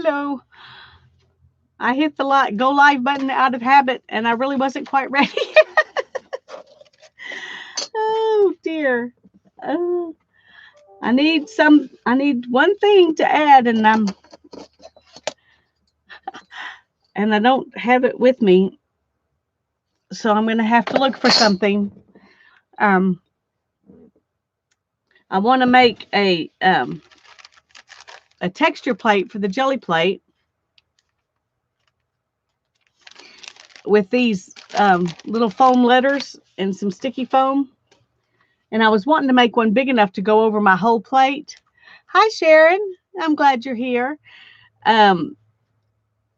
Hello. I hit the go live button out of habit, and I really wasn't quite ready. Oh dear. Oh, I need one thing to add, and I don't have it with me, so I'm going to have to look for something. Um, I want to make a texture plate for the jelly plate with these little foam letters and some sticky foam. And I was wanting to make one big enough to go over my whole plate. Hi, Sharon. I'm glad you're here. Um,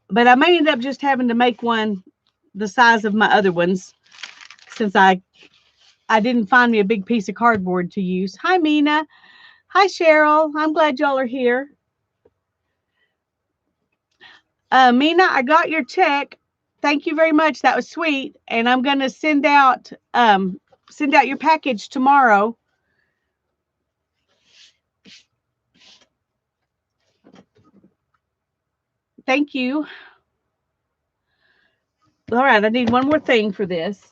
but I may end up just having to make one the size of my other ones since I didn't find me a big piece of cardboard to use. Hi, Mina. Hi, Cheryl. I'm glad y'all are here. Mina, I got your check. Thank you very much. That was sweet. And I'm going to send out your package tomorrow. Thank you. All right, I need one more thing for this.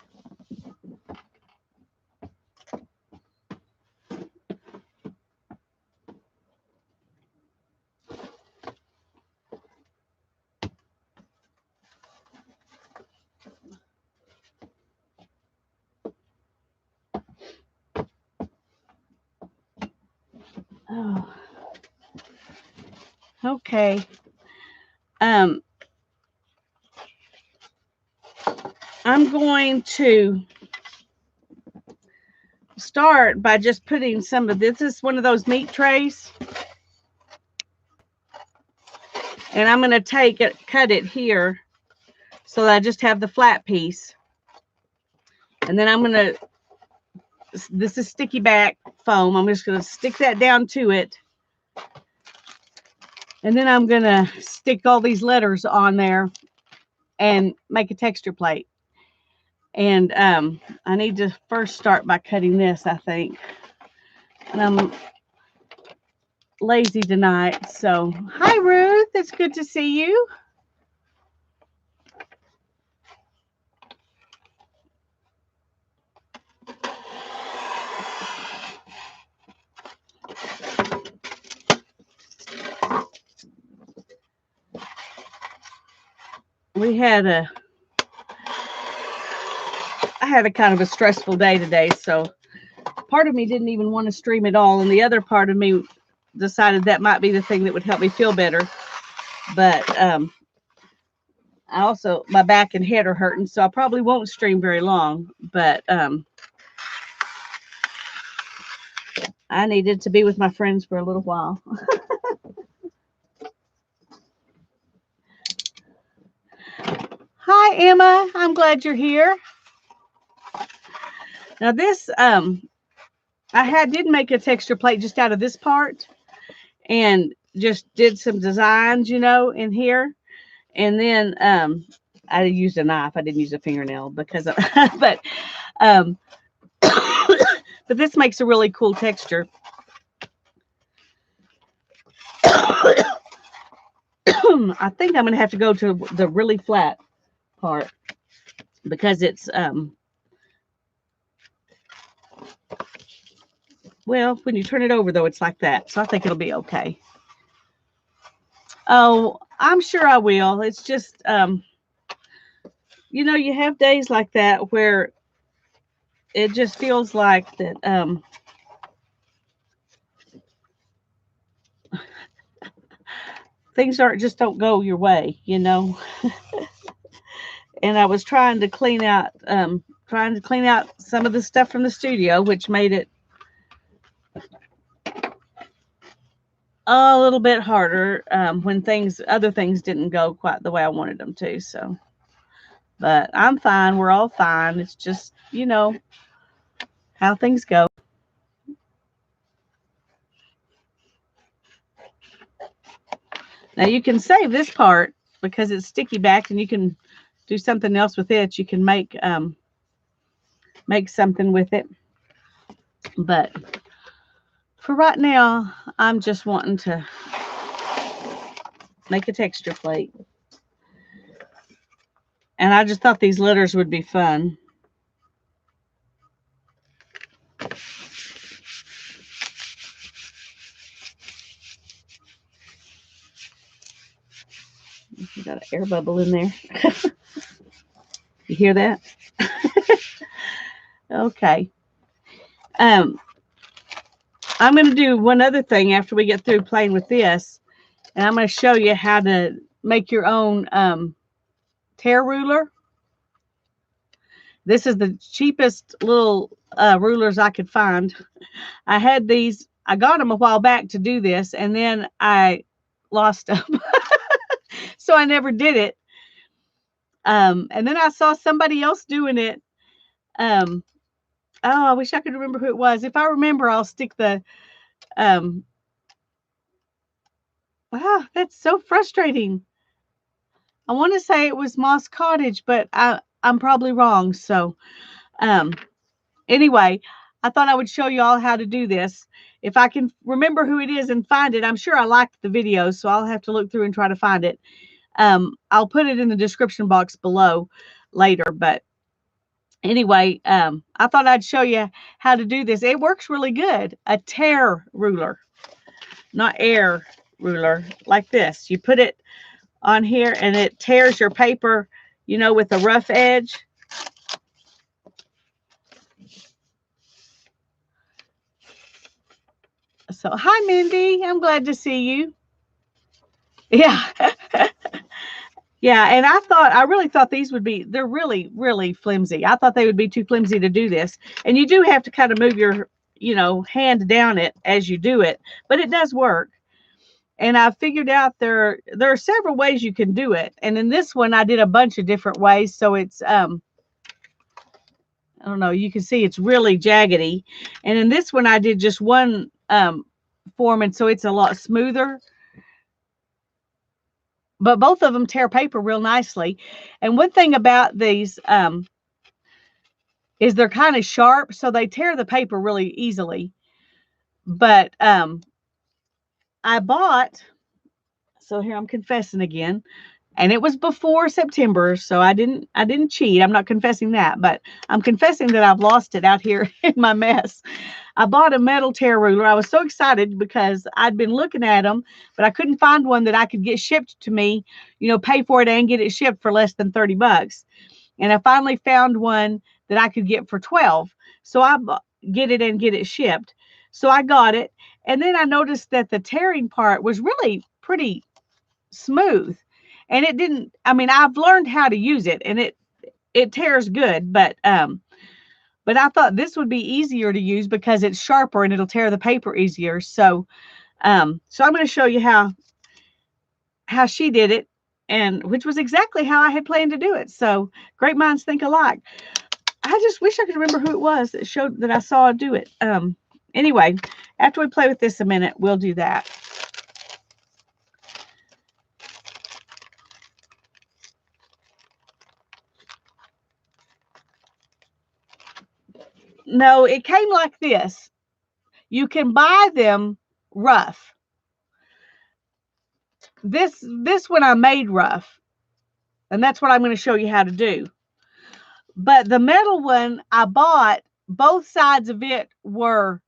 Oh, okay. I'm going to start by just putting some of this. This is one of those meat trays. And I'm going to take it, cut it here so that I just have the flat piece. And then I'm going to, this is sticky back foam. I'm just going to stick that down to it. And then I'm going to stick all these letters on there and make a texture plate. And I need to first start by cutting this, I think. And I'm lazy tonight. So, hi, Ruth. It's good to see you. I had a kind of a stressful day today, so part of me didn't even want to stream at all, and the other part of me decided that might be the thing that would help me feel better. But I also, my back and head are hurting, so I probably won't stream very long. But I needed to be with my friends for a little while. Hi, Emma. I'm glad you're here. Now this, did make a texture plate just out of this part, and just did some designs, in here. And then I used a knife. I didn't use a fingernail because, but but this makes a really cool texture. I think I'm gonna have to go to the really flat part because it's well, when you turn it over though, it's like that. So I think it'll be okay. Oh, I'm sure I will. It's just you have days like that where it just feels like that things don't go your way, And I was trying to clean out some of the stuff from the studio, which made it a little bit harder when other things didn't go quite the way I wanted them to. So, but I'm fine. We're all fine. It's just, how things go. Now you can save this part because it's sticky back, and you can do something else with it. You can make something with it. But for right now, I'm just wanting to make a texture plate. And I just thought these letters would be fun. You got an air bubble in there. You hear that? Okay. I'm going to do one other thing after we get through playing with this. And I'm going to show you how to make your own tear ruler. This is the cheapest little rulers I could find. I had these. I got them a while back to do this, and then I lost them. So I never did it. And then I saw somebody else doing it. Oh, I wish I could remember who it was. If I remember, I'll stick the. Wow, that's so frustrating. I want to say it was Moss Cottage, but I'm probably wrong. So, anyway, I thought I would show you all how to do this. If I can remember who it is and find it, I'm sure I liked the video, so I'll have to look through and try to find it. I'll put it in the description box below later, but anyway, I thought I'd show you how to do this. It works really good. A tear ruler, not air ruler, like this. You put it on here and it tears your paper, you know, with a rough edge. So, hi, Mindy. I'm glad to see you. Yeah. Yeah, and I really thought these would be, they're really, really flimsy. I thought they would be too flimsy to do this. And you do have to kind of move your, you know, hand down it as you do it, but it does work. And I figured out there are several ways you can do it. And in this one, I did a bunch of different ways. So it's, I don't know, you can see it's really jaggedy. And in this one, I did just one form, and so it's a lot smoother. But both of them tear paper real nicely. And one thing about these is they're kind of sharp, so they tear the paper really easily. But I bought, so here I'm confessing again, and it was before September, so I didn't cheat. I'm not confessing that, but I'm confessing that I've lost it out here in my mess. I bought a metal tear ruler. I was so excited because I'd been looking at them, but I couldn't find one that I could get shipped to me, you know, pay for it and get it shipped for less than 30 bucks. And I finally found one that I could get for 12. So I get it and get it shipped. So I got it. And then I noticed that the tearing part was really pretty smooth. And it didn't, I mean, I've learned how to use it, and it tears good, but I thought this would be easier to use because it's sharper and it'll tear the paper easier. So, so I'm going to show you how she did it, and which was exactly how I had planned to do it. So great minds think alike. I just wish I could remember who it was that showed that I saw her do it. Anyway, after we play with this a minute, we'll do that. No, it came like this. You can buy them rough. This one I made rough, and that's what I'm going to show you how to do. But the metal one I bought, both sides of it were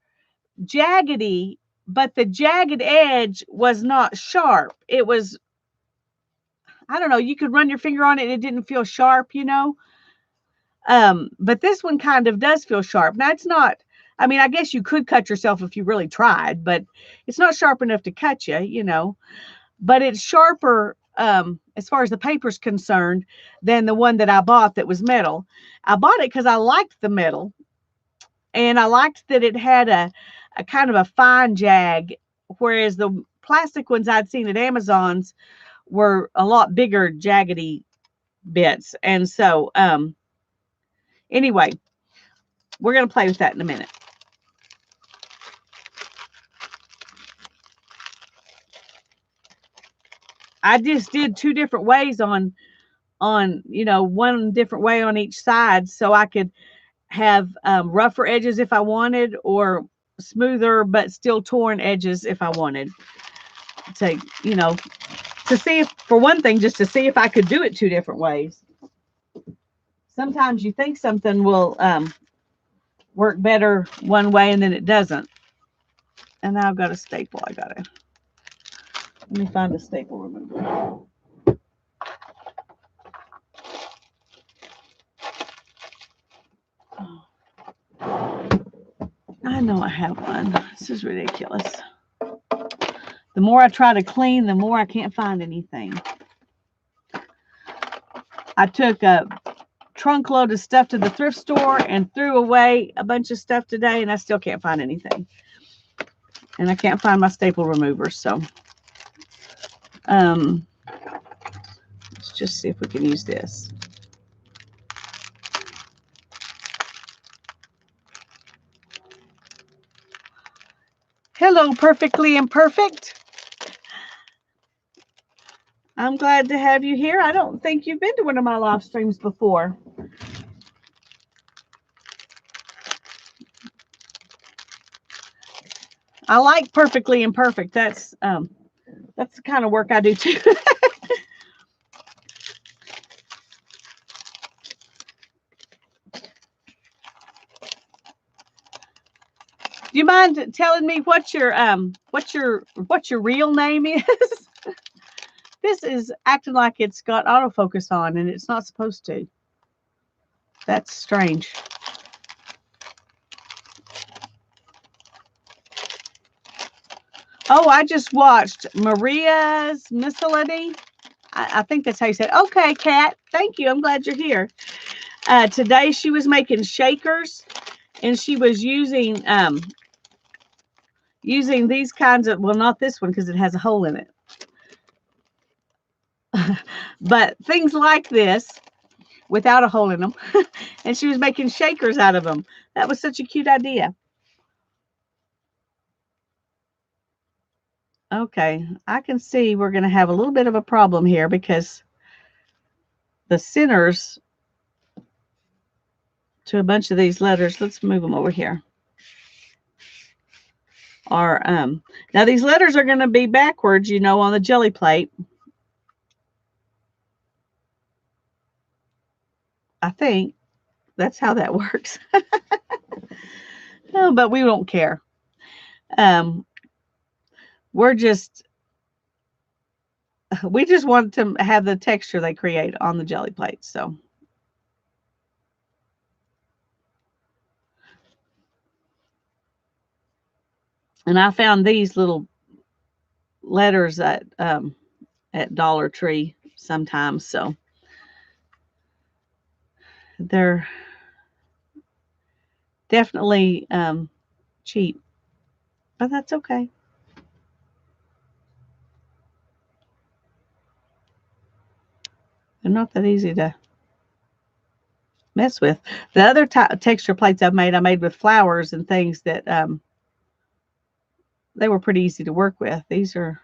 jaggedy, but the jagged edge was not sharp. It was, I don't know, you could run your finger on it and it didn't feel sharp, you know. But this one kind of does feel sharp. Now, it's not, I mean, I guess you could cut yourself if you really tried, but it's not sharp enough to cut you, you know. But it's sharper as far as the paper's concerned than the one that I bought that was metal. I bought it because I liked the metal, and I liked that it had a kind of a fine jag, whereas the plastic ones I'd seen at Amazon's were a lot bigger jaggedy bits. And so anyway, we're going to play with that in a minute. I just did two different ways on, you know, one different way on each side, so I could have rougher edges if I wanted, or smoother but still torn edges if I wanted to, you know, to see if, for one thing, just to see if I could do it 2 different ways. Sometimes you think something will work better one way and then it doesn't. And now I've got a staple. Let me find a staple remover. I know I have one. This is ridiculous. The more I try to clean, the more I can't find anything. I took a trunk load of stuff to the thrift store and threw away a bunch of stuff today, and I still can't find anything. And I can't find my staple remover, so let's just see if we can use this. Hello, Perfectly Imperfect. I'm glad to have you here. I don't think you've been to one of my live streams before. I like Perfectly Imperfect. That's the kind of work I do too. Do you mind telling me what your real name is? This is acting like it's got autofocus on and it's not supposed to. That's strange. Oh, I just watched Maria's Miscellany. I think that's how you say it. Okay, Kat. Thank you. I'm glad you're here. Today she was making shakers, and she was using these kinds of, well, not this one because it has a hole in it. But things like this without a hole in them. And she was making shakers out of them. That was such a cute idea. Okay, I can see we're going to have a little bit of a problem here because the centers to a bunch of these letters, let's move them over here, are now these letters are going to be backwards, you know, on the jelly plate. I think that's how that works. No, but we don't care. We just want to have the texture they create on the jelly plate. So, and I found these little letters at Dollar Tree sometimes, so they're definitely cheap, but that's okay. They're not that easy to mess with. The other texture plates I made with flowers and things that they were pretty easy to work with. These are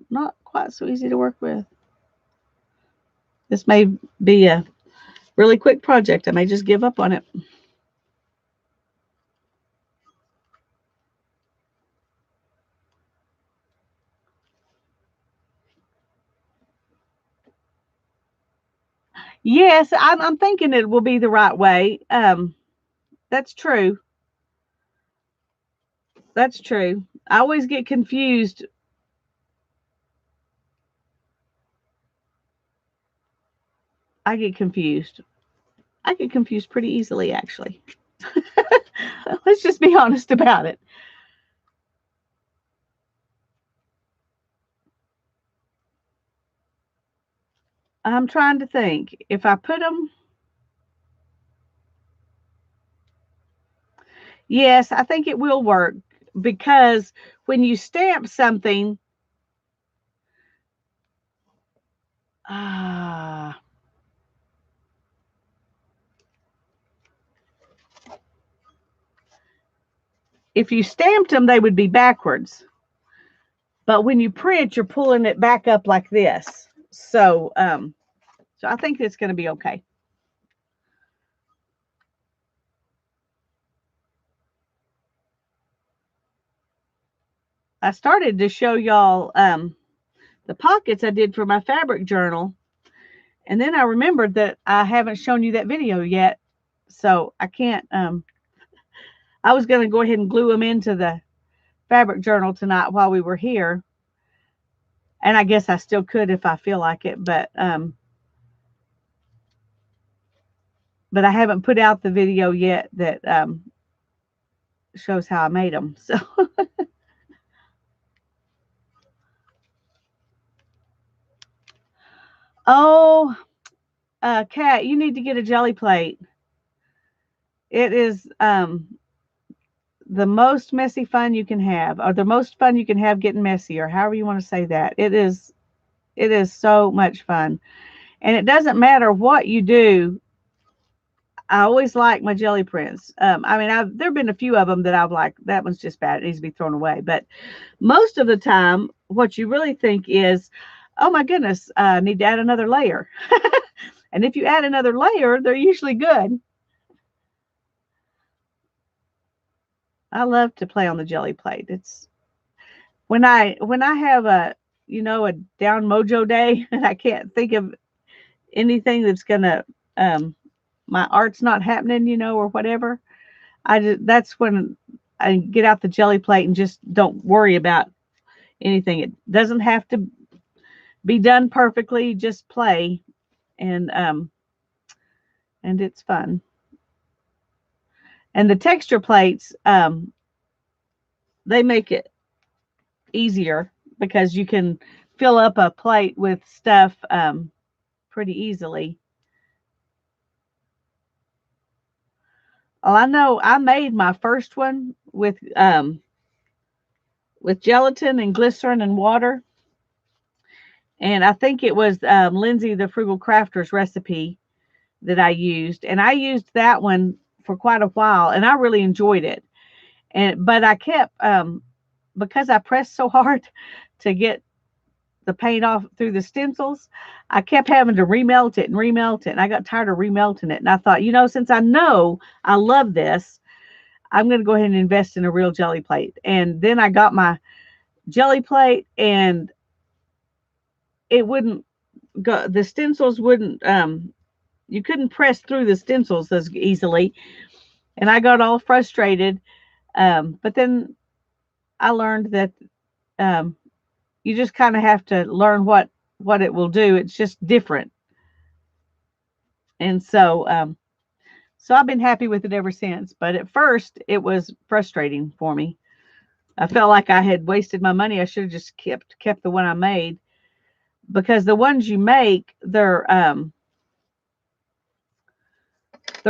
not quite so easy to work with. This may be a really quick project. I may just give up on it. Yes, I'm thinking it will be the right way. That's true. That's true. I always get confused. I get confused. I get confused pretty easily, actually. Let's just be honest about it. I'm trying to think. If I put them, yes, I think it will work because when you stamp something, if you stamped them, they would be backwards. But when you print, you're pulling it back up like this. So I think it's going to be okay. I started to show y'all The pockets I did for my fabric journal. And then I remembered that I haven't shown you that video yet. So I can't, I was going to go ahead and glue them into the fabric journal tonight while we were here. And I guess I still could if I feel like it, but I haven't put out the video yet that shows how I made them. So oh, Kat, you need to get a jelly plate. It is the most messy fun you can have, or the most fun you can have getting messy, or however you want to say that. It is so much fun. And it doesn't matter what you do. I always like my jelly prints. I mean, there have been a few of them that I've like, that one's just bad. It needs to be thrown away. But most of the time, what you really think is, oh my goodness, I need to add another layer. And if you add another layer, they're usually good. I love to play on the jelly plate. It's when I have a down mojo day and I can't think of anything that's gonna my art's not happening, or whatever. That's when I get out the jelly plate and just don't worry about anything. It doesn't have to be done perfectly. Just play, and it's fun. And the texture plates, they make it easier because you can fill up a plate with stuff pretty easily. Well, I know I made my first one with gelatin and glycerin and water. And I think it was Lindsay the Frugal Crafter's recipe that I used. And I used that one for quite a while, and I really enjoyed it. But I kept, because I pressed so hard to get the paint off through the stencils, I kept having to remelt it. And I got tired of remelting it. And I thought, since I know I love this, I'm going to go ahead and invest in a real jelly plate. And then I got my jelly plate, and it wouldn't go, the stencils wouldn't, you couldn't press through the stencils as easily. And I got all frustrated. But then I learned that you just kind of have to learn what it will do. It's just different. And so I've been happy with it ever since. But at first, it was frustrating for me. I felt like I had wasted my money. I should have just kept the one I made, because the ones you make, they're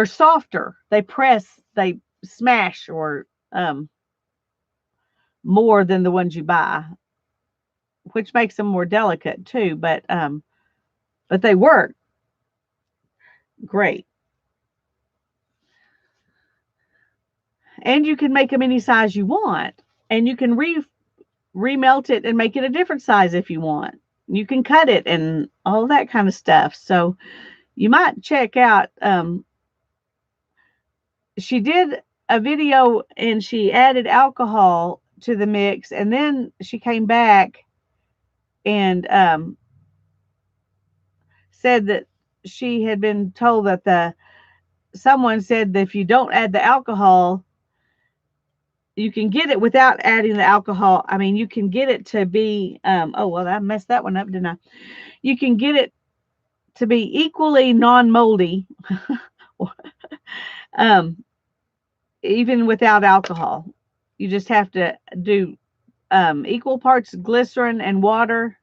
softer. They press, they smash, or more than the ones you buy, which makes them more delicate too. But they work great. And you can make them any size you want, and you can remelt it and make it a different size if you want. You can cut it and all that kind of stuff. So you might check out. She did a video and she added alcohol to the mix, and then she came back and said that she had been told that someone said that if you don't add the alcohol, you can get it without adding the alcohol. I mean, you can get it to be, oh, well, I messed that one up, didn't I? You can get it to be equally non-moldy, even without alcohol. You just have to do equal parts glycerin and water,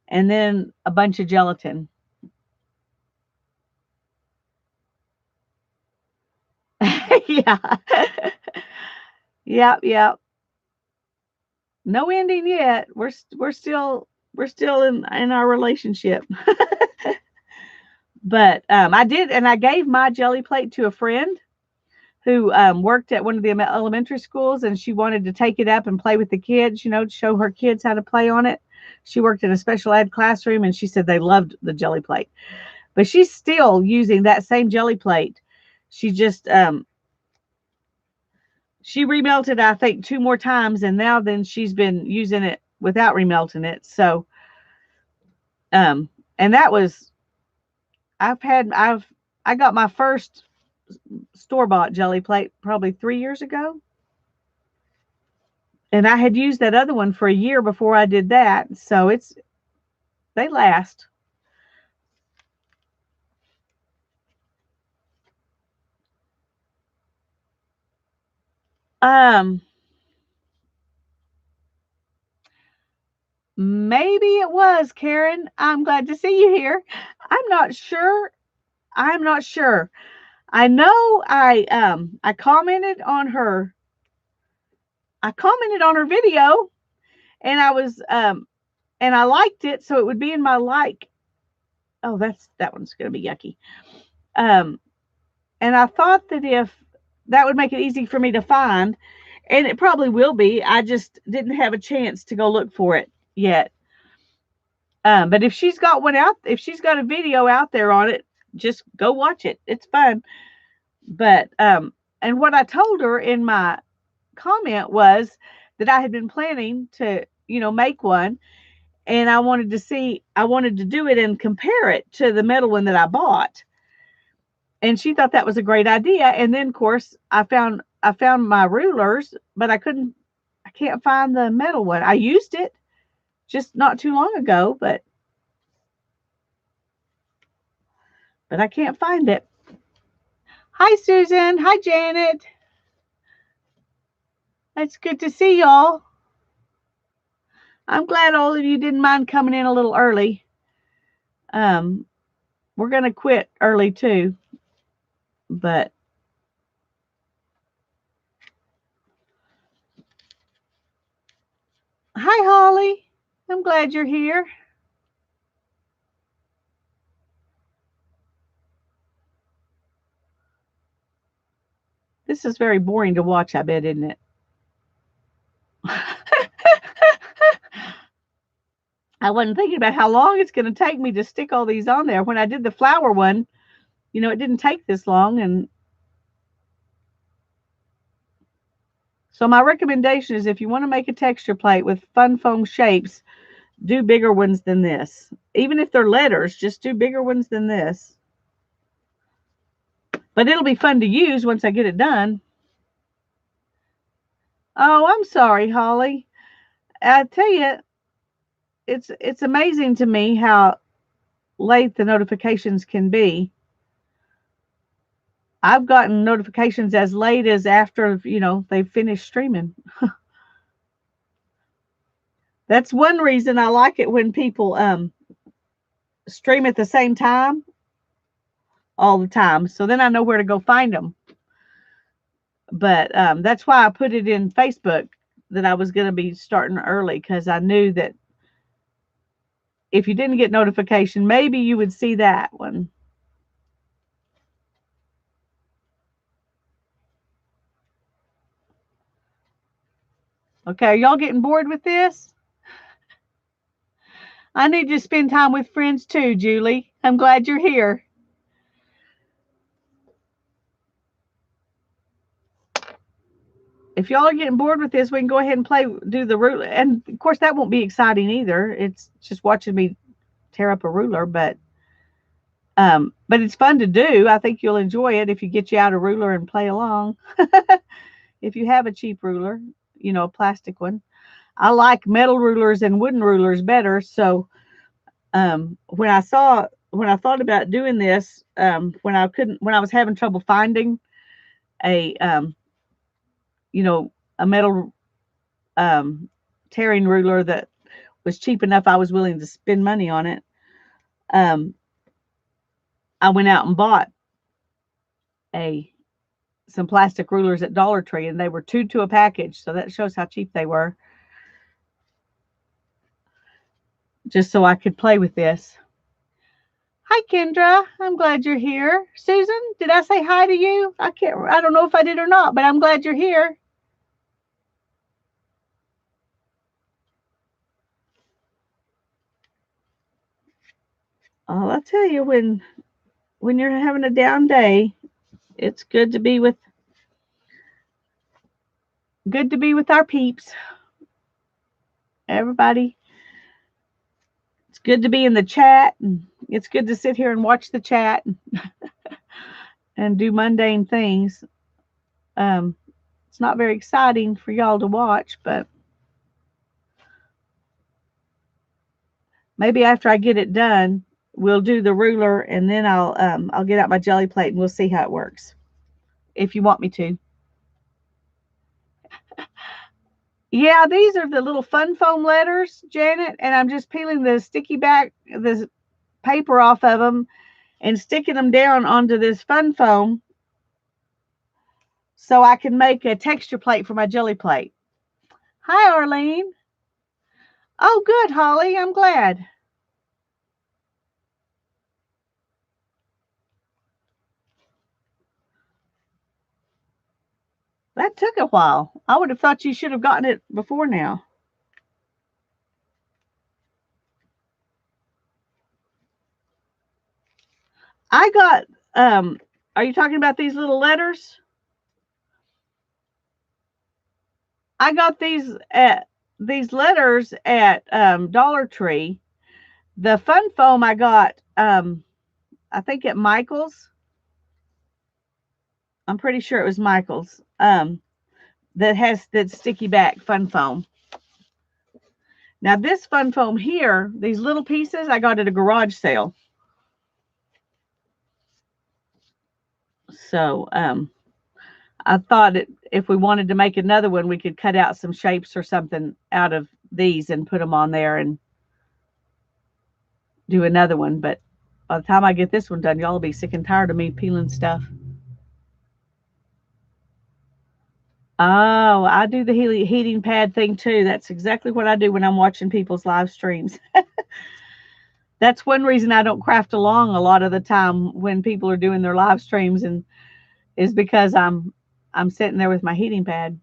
and then a bunch of gelatin. Yeah. Yep. No ending yet. We're still in our relationship. But I did, and I gave my jelly plate to a friend who worked at one of the elementary schools, and she wanted to take it up and play with the kids, to show her kids how to play on it. She worked in a special ed classroom, and she said they loved the jelly plate. But she's still using that same jelly plate. She just she remelted, I think, 2 more times, and now then she's been using it without remelting it. So, and that was, I got my first store-bought jelly plate probably 3 years ago. And I had used that other one for a year before I did that. So they last. Um, Maybe it was, Karen. I'm glad to see you here. I'm not sure. I'm not sure. I know I commented on her. I commented on her video, and I was and I liked it, so it would be in my like. Oh, that one's gonna be yucky. Um, and I thought that if that would make it easy for me to find, and it probably will be. I just didn't have a chance to go look for it yet. But if she's got one out, if she's got a video out there on it, just go watch it. It's fun. But and what I told her in my comment was that I had been planning to, make one, and I wanted to do it and compare it to the metal one that I bought. And she thought that was a great idea. And then, of course, I found my rulers, but I can't find the metal one. I used it just not too long ago, but I can't find it. Hi, Susan. Hi, Janet. It's good to see y'all. I'm glad all of you didn't mind coming in a little early. We're going to quit early too, but hi, Holly. I'm glad you're here. This is very boring to watch, I bet, isn't it? I wasn't thinking about how long it's going to take me to stick all these on there. When I did the flower one, it didn't take this long. And so my recommendation is, if you want to make a texture plate with fun foam shapes, do bigger ones than this. Even if they're letters, just do bigger ones than this. But it'll be fun to use once I get it done. Oh, I'm sorry, Holly. I tell you, it's amazing to me how late the notifications can be. I've gotten notifications as late as after, they've finished streaming. That's one reason I like it when people stream at the same time all the time. So then I know where to go find them. But that's why I put it in Facebook that I was going to be starting early, because I knew that if you didn't get notification, maybe you would see that one. Okay, are y'all getting bored with this? I need to spend time with friends too, Julie. I'm glad you're here. If y'all are getting bored with this, we can go ahead and do the ruler. And of course, that won't be exciting either. It's just watching me tear up a ruler, but it's fun to do. I think you'll enjoy it if you get you out a ruler and play along. If you have a cheap ruler, a plastic one. I like metal rulers and wooden rulers better. So when I thought about doing this, when I was having trouble finding a a metal tearing ruler that was cheap enough, I was willing to spend money on it. I went out and bought some plastic rulers at Dollar Tree, and they were 2 to a package. So that shows how cheap they were. Just so I could play with this. Hi, Kendra. I'm glad you're here. Susan, did I say hi to you? I don't know if I did or not, but I'm glad you're here. Oh, I'll tell you, when you're having a down day, it's good to be with our peeps. everybody. It's good to be in the chat. And it's good to sit here and watch the chat and do mundane things. It's not very exciting for y'all to watch, but maybe after I get it done, we'll do the ruler, and then I'll get out my jelly plate and we'll see how it works. If you want me to. Yeah, these are the little fun foam letters, Janet, and I'm just peeling the sticky back, the paper off of them and sticking them down onto this fun foam so I can make a texture plate for my jelly plate. Hi, Arlene. Oh, good, Holly. I'm glad. That took a while. I would have thought you should have gotten it before now. I got, are you talking about these little letters? I got these letters at Dollar Tree. The fun foam I got, I think at Michael's. I'm pretty sure it was Michael's. That has that sticky back fun foam. Now this fun foam here, these little pieces, I got at a garage sale. So I thought if we wanted to make another one, we could cut out some shapes or something out of these and put them on there and do another one. But by the time I get this one done, y'all will be sick and tired of me peeling stuff. Oh, I do the heating pad thing too. That's exactly what I do when I'm watching people's live streams. That's one reason I don't craft along a lot of the time when people are doing their live streams, and is because I'm sitting there with my heating pad.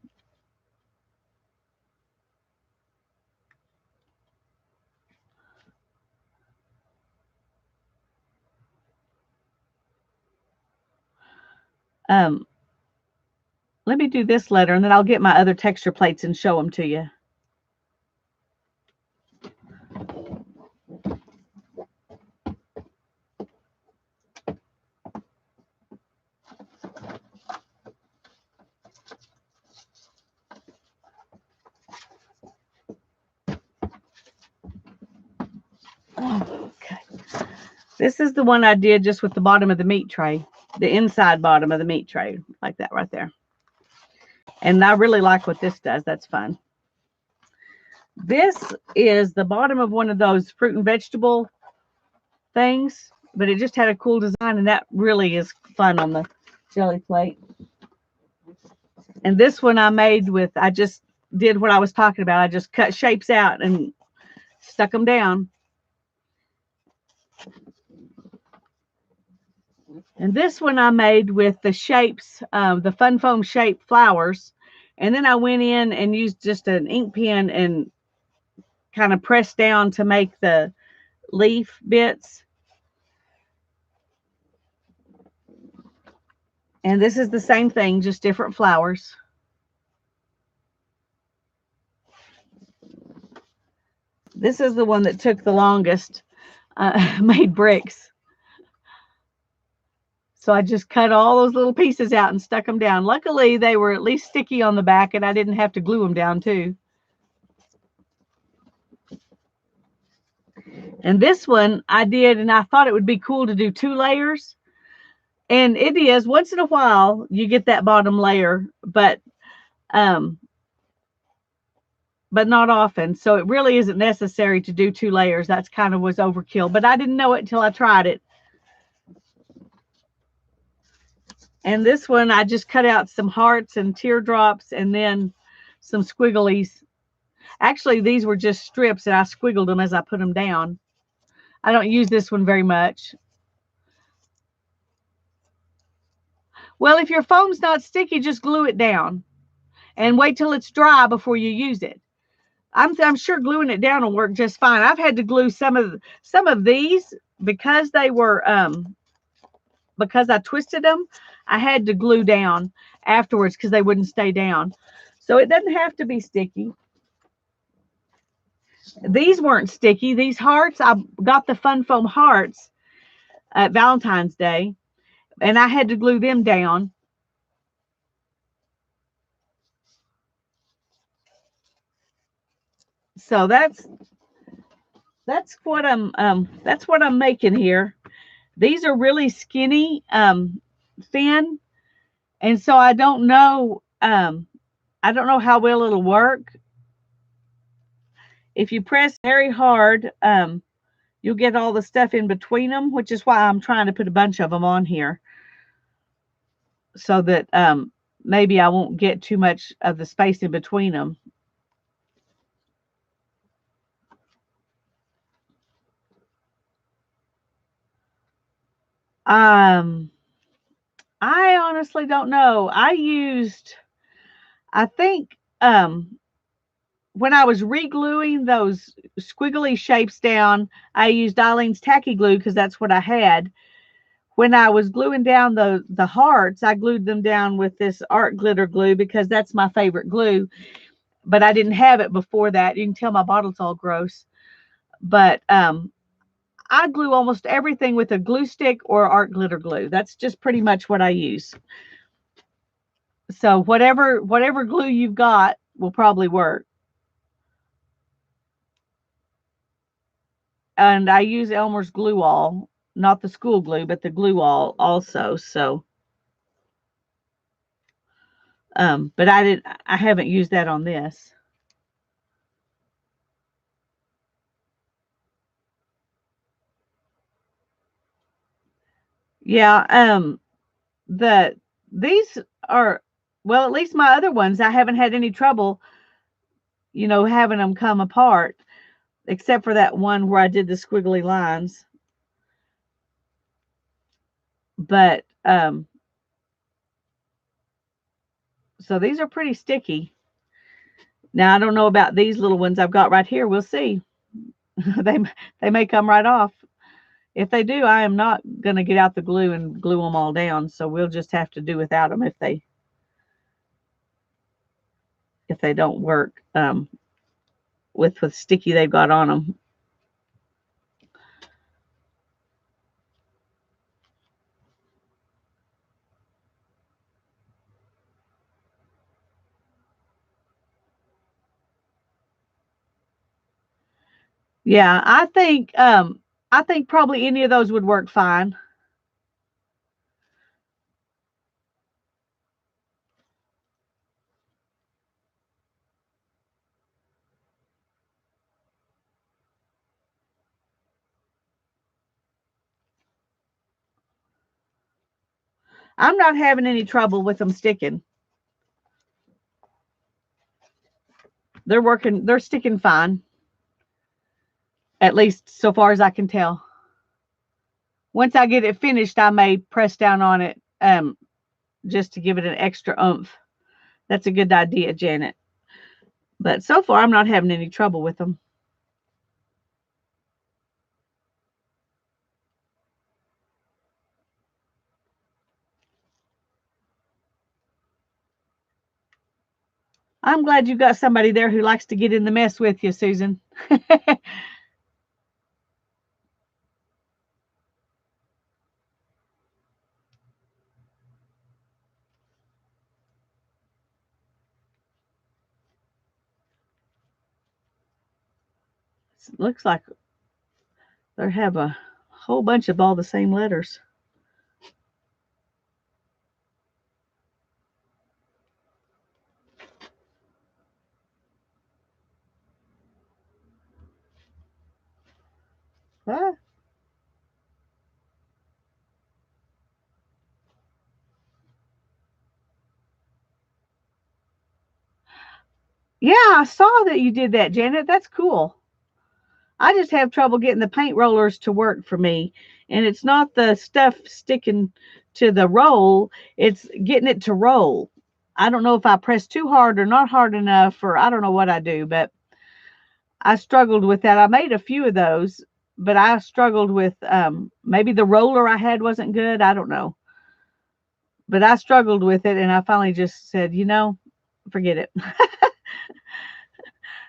Let me do this letter, and then I'll get my other texture plates and show them to you. Okay. This is the one I did just with the bottom of the meat tray, the inside bottom of the meat tray, like that right there. And I really like what this does. That's fun. This is the bottom of one of those fruit and vegetable things, but it just had a cool design, and that really is fun on the jelly plate. And this one I made with, I just did what I was talking about. I just cut shapes out and stuck them down. And this one I made with the shapes, the fun foam shape flowers. And then I went in and used just an ink pen and kind of pressed down to make the leaf bits. And this is the same thing, just different flowers. This is the one that took the longest, made bricks. So I just cut all those little pieces out and stuck them down. Luckily, they were at least sticky on the back, and I didn't have to glue them down too. And this one I did, and I thought it would be cool to do 2 layers. And it is, once in a while, you get that bottom layer, but not often. So it really isn't necessary to do 2 layers. That's kind of was overkill, but I didn't know it until I tried it. And this one, I just cut out some hearts and teardrops and then some squigglies. Actually, these were just strips, and I squiggled them as I put them down. I don't use this one very much. Well, if your foam's not sticky, just glue it down and wait till it's dry before you use it. I'm sure gluing it down will work just fine. I've had to glue some of these because they were because I twisted them. I had to glue down afterwards because they wouldn't stay down. So it doesn't have to be sticky. These weren't sticky. These hearts, I got the Fun Foam hearts at Valentine's Day, and I had to glue them down. So that's what I'm making here. These are really skinny, thin, and so I don't know how well it'll work. If you press very hard, you'll get all the stuff in between them, which is why I'm trying to put a bunch of them on here so that maybe I won't get too much of the space in between them. Um, I honestly don't know. I think when I was re-gluing those squiggly shapes down, I used Eileen's tacky glue because that's what I had. When I was gluing down the hearts, I glued them down with this art glitter glue because that's my favorite glue. But I didn't have it before that. You can tell my bottle's all gross. But I glue almost everything with a glue stick or art glitter glue. That's just pretty much what I use. So whatever glue you've got will probably work. And I use Elmer's Glue All, not the school glue, but the glue all also. So, but I haven't used that on this. Yeah, the these are well, at least my other ones, I haven't had any trouble, having them come apart, except for that one where I did the squiggly lines. But so these are pretty sticky. Now I don't know about these little ones I've got right here. We'll see. they they may come right off. If they do, I am not going to get out the glue and glue them all down. So we'll just have to do without them if they don't work with the sticky they've got on them. Yeah, I think probably any of those would work fine. I'm not having any trouble with them sticking. They're sticking fine. At least so far as I can tell. Once I get it finished, I may press down on it just to give it an extra oomph. That's a good idea, Janet. But so far, I'm not having any trouble with them. I'm glad you got somebody there who likes to get in the mess with you, Susan. It looks like they have a whole bunch of all the same letters. Huh? Yeah, I saw that you did that, Janet. That's cool. I just have trouble getting the paint rollers to work for me. And it's not the stuff sticking to the roll, it's getting it to roll. I don't know if I press too hard or not hard enough, or I don't know what I do, but I struggled with that. I made a few of those, but I struggled with maybe the roller I had wasn't good. I don't know. But I struggled with it, and I finally just said, forget it.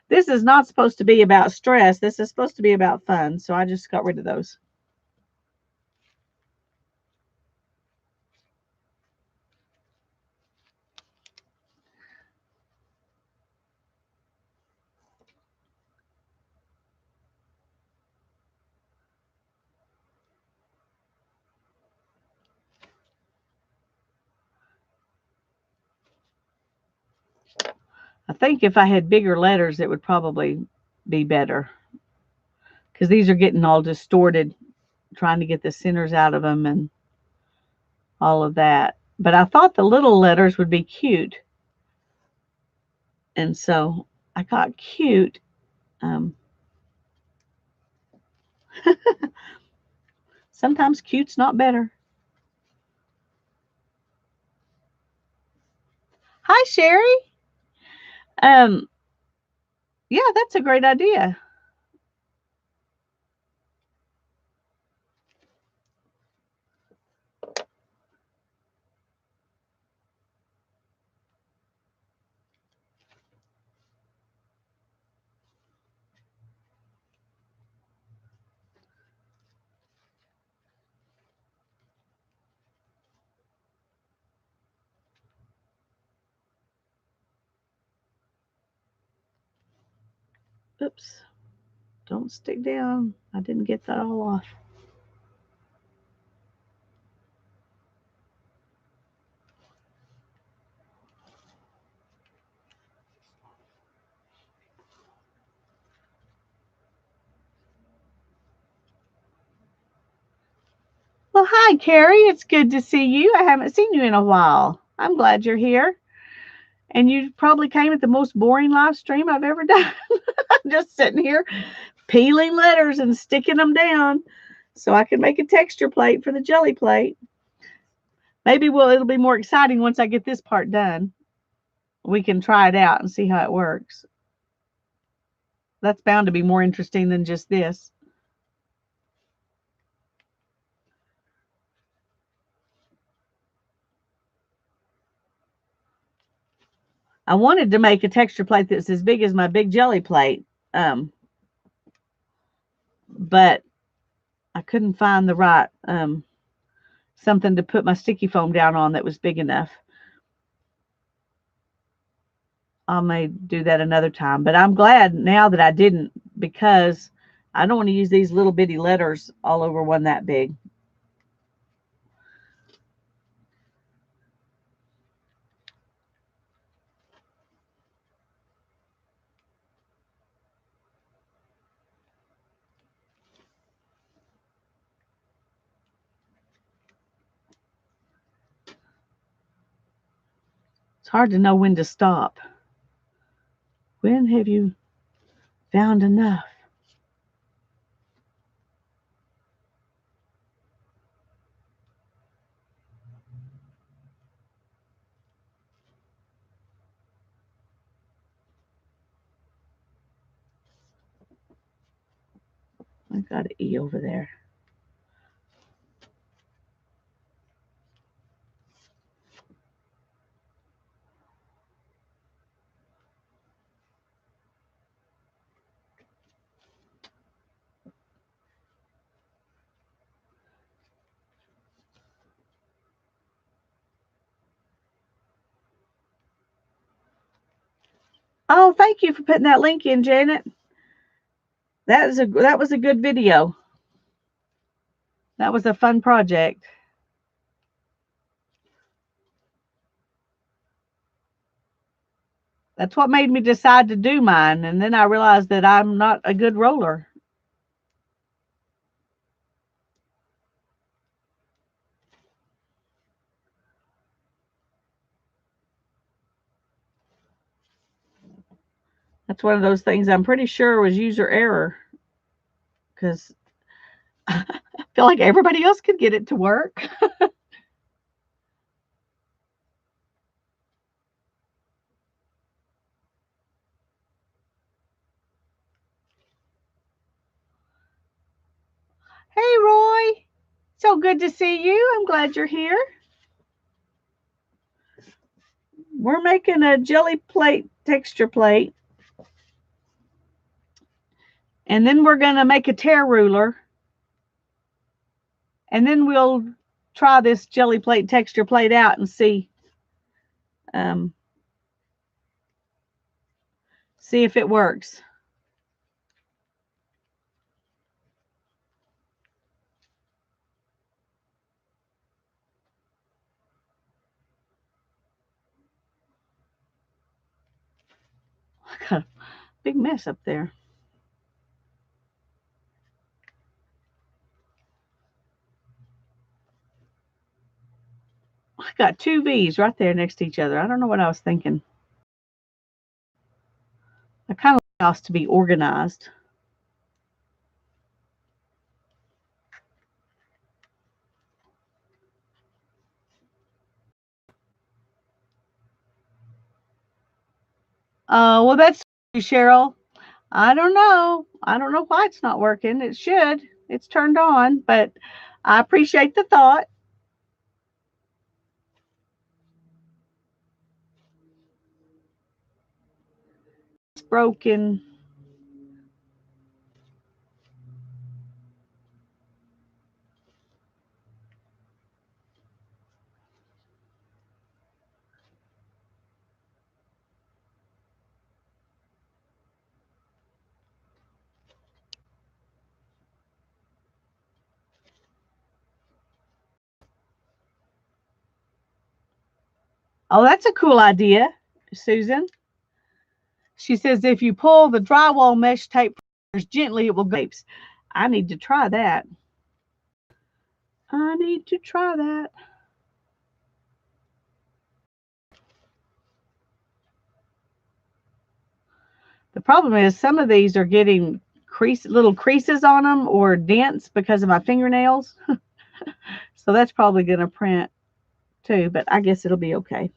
This is not supposed to be about stress. This is supposed to be about fun. So I just got rid of those. I think if I had bigger letters, it would probably be better. Because these are getting all distorted, trying to get the centers out of them and all of that. But I thought the little letters would be cute. And so I got cute. Sometimes cute's not better. Hi, Sherry. Um, yeah, that's a great idea. Oops. Don't stick down. I didn't get that all off. Well, hi, Carrie. It's good to see you. I haven't seen you in a while. I'm glad you're here. And you probably came at the most boring live stream I've ever done. I'm just sitting here peeling letters and sticking them down so I can make a texture plate for the jelly plate. Maybe it'll be more exciting once I get this part done. We can try it out and see how it works. That's bound to be more interesting than just this. I wanted to make a texture plate that's as big as my big jelly plate, but I couldn't find the right something to put my sticky foam down on that was big enough. I may do that another time, but I'm glad now that I didn't, because I don't want to use these little bitty letters all over one that big. It's hard to know when to stop. When have you found enough? I've got an E over there. Oh, thank you for putting that link in, Janet. That was a good video. That was a fun project. That's what made me decide to do mine, and then I realized that I'm not a good roller. That's one of those things I'm pretty sure was user error, because I feel like everybody else could get it to work. Hey, Roy. So good to see you. I'm glad you're here. We're making a jelly plate texture plate. And then we're going to make a tear ruler. And then we'll try this jelly plate texture plate out and see if it works. I got a big mess up there. I got two V's right there next to each other. I don't know what I was thinking. I kind of like us to be organized. Well, that's Cheryl. I don't know. I don't know why it's not working. It should. It's turned on, but I appreciate the thought. It's broken. Oh, that's a cool idea, Susan. She says if you pull the drywall mesh tape gently, it will go. I need to try that. I need to try that. The problem is some of these are getting little creases on them or dents because of my fingernails. So that's probably going to print too, but I guess it'll be okay.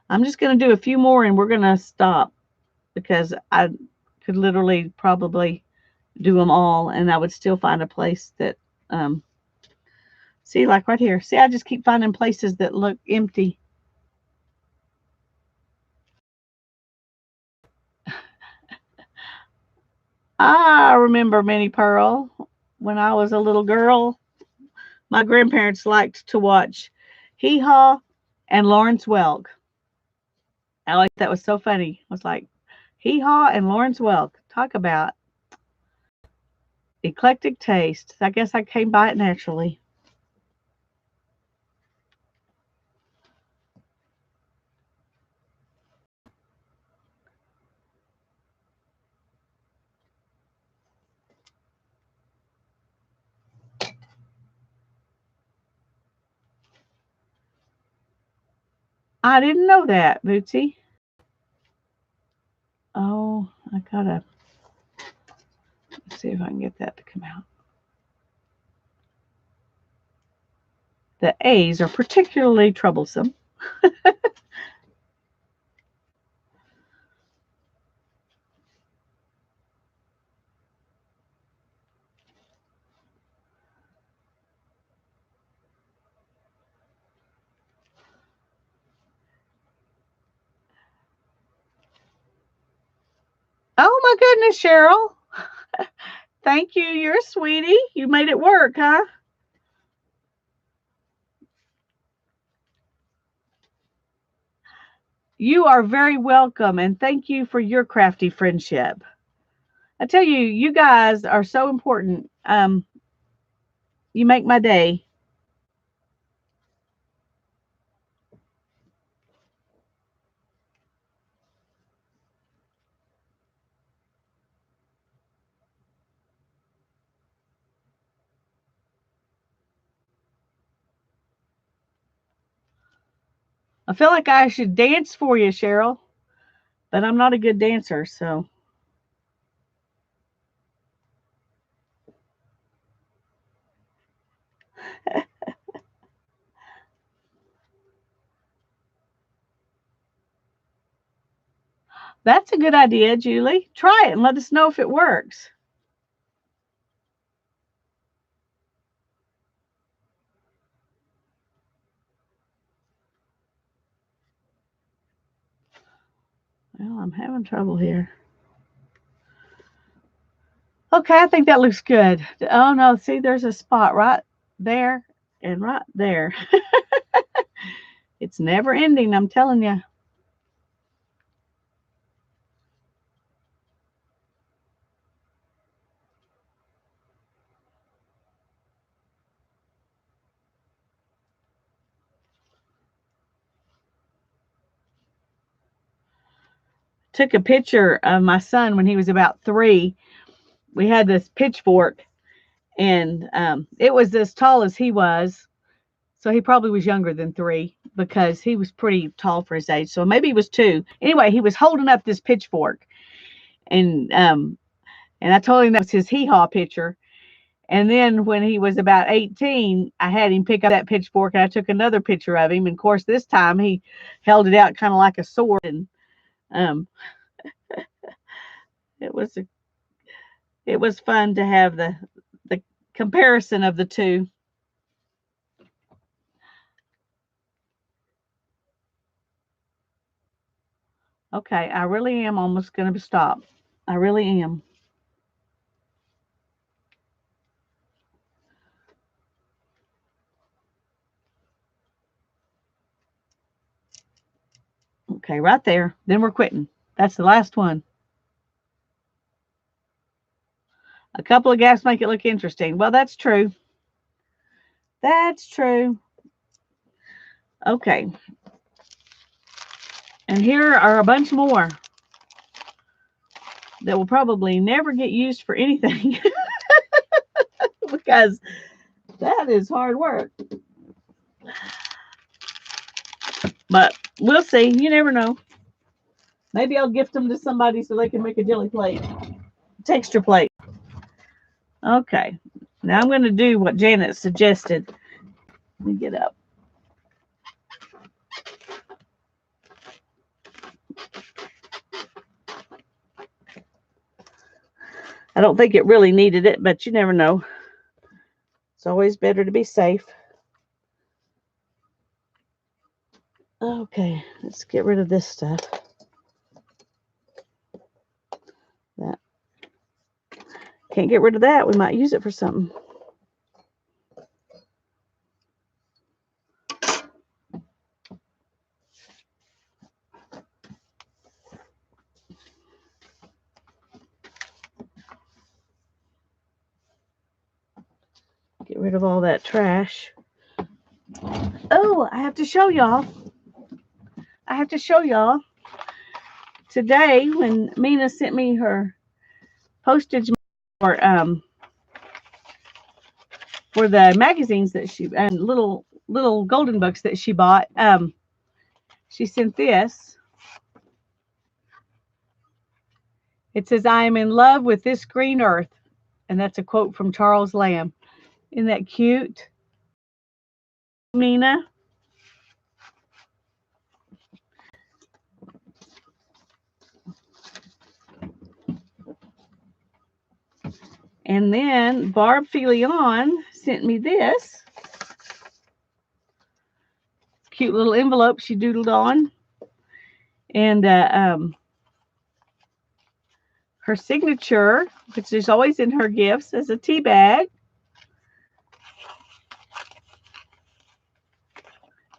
I'm just going to do a few more and we're going to stop because I could literally probably do them all and I would still find a place that, see, like right here. See, I just keep finding places that look empty. I remember Minnie Pearl when I was a little girl. My grandparents liked to watch Hee Haw and Lawrence Welk. I like that was so funny. It was like Hee Haw and Lawrence Welk. Talk about eclectic taste. I guess I came by it naturally. I didn't know that, Bootsy. Oh, I gotta see if I can get that to come out. The A's are particularly troublesome. Oh my goodness, Cheryl. Thank you. You're a sweetie. You made it work, huh? You are very welcome, and thank you for your crafty friendship. I tell you, you guys are so important. You make my day. I feel like I should dance for you, Cheryl, but I'm not a good dancer, so. That's a good idea, Julie. Try it and let us know if it works. Well, I'm having trouble here. Okay, I think that looks good. Oh no, see, there's a spot right there and right there. It's never ending, I'm telling you. Took a picture of my son when he was about 3. We had this pitchfork, and it was as tall as he was. So he probably was younger than 3 because he was pretty tall for his age. So maybe he was 2. Anyway, he was holding up this pitchfork, and I told him that was his hee haw picture. And then when he was about 18, I had him pick up that pitchfork, and I took another picture of him. And of course, this time he held it out kind of like a sword, and um, it was a, it was fun to have the comparison of the two. Okay, I really am almost going to stop. I really am. Okay, right there. Then we're quitting. That's the last one. A couple of gaps make it look interesting. Well, that's true. That's true. Okay. And here are a bunch more that will probably never get used for anything because that is hard work. But we'll see. You never know. Maybe I'll gift them to somebody so they can make a jelly plate, texture plate. Okay. Now I'm going to do what Janet suggested. Let me get up. I don't think it really needed it, but you never know. It's always better to be safe. Okay, let's get rid of this stuff. That. Can't get rid of that. We might use it for something. Get rid of all that trash. Oh, I have to show y'all. Today, when Mina sent me her postage for the magazines that she and little golden books that she bought, she sent this. It says, "I am in love with this green earth," and that's a quote from Charles Lamb. Isn't that cute, Mina? And then Barb Filion sent me this cute little envelope she doodled on. And her signature, which is always in her gifts, is a tea bag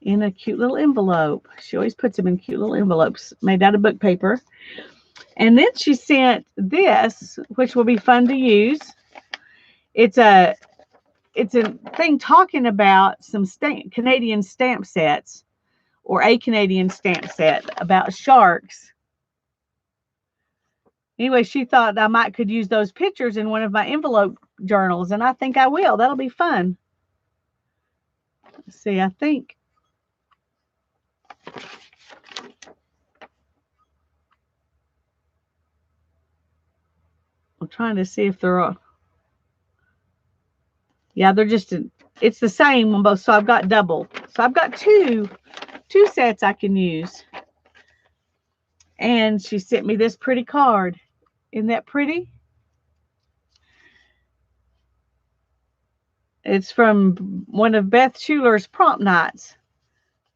in a cute little envelope. She always puts them in cute little envelopes made out of book paper. And then she sent this, which will be fun to use. It's a thing talking about some Canadian stamp sets, or a Canadian stamp set about sharks. Anyway, she thought I could use those pictures in one of my envelope journals, and I think I will. That'll be fun. Let's see, I think I'm trying to see if they're yeah, they're just it's the same on both. So I've got double. So I've got two sets I can use. And she sent me this pretty card. Isn't that pretty? It's from one of Beth Schuler's prompt nights.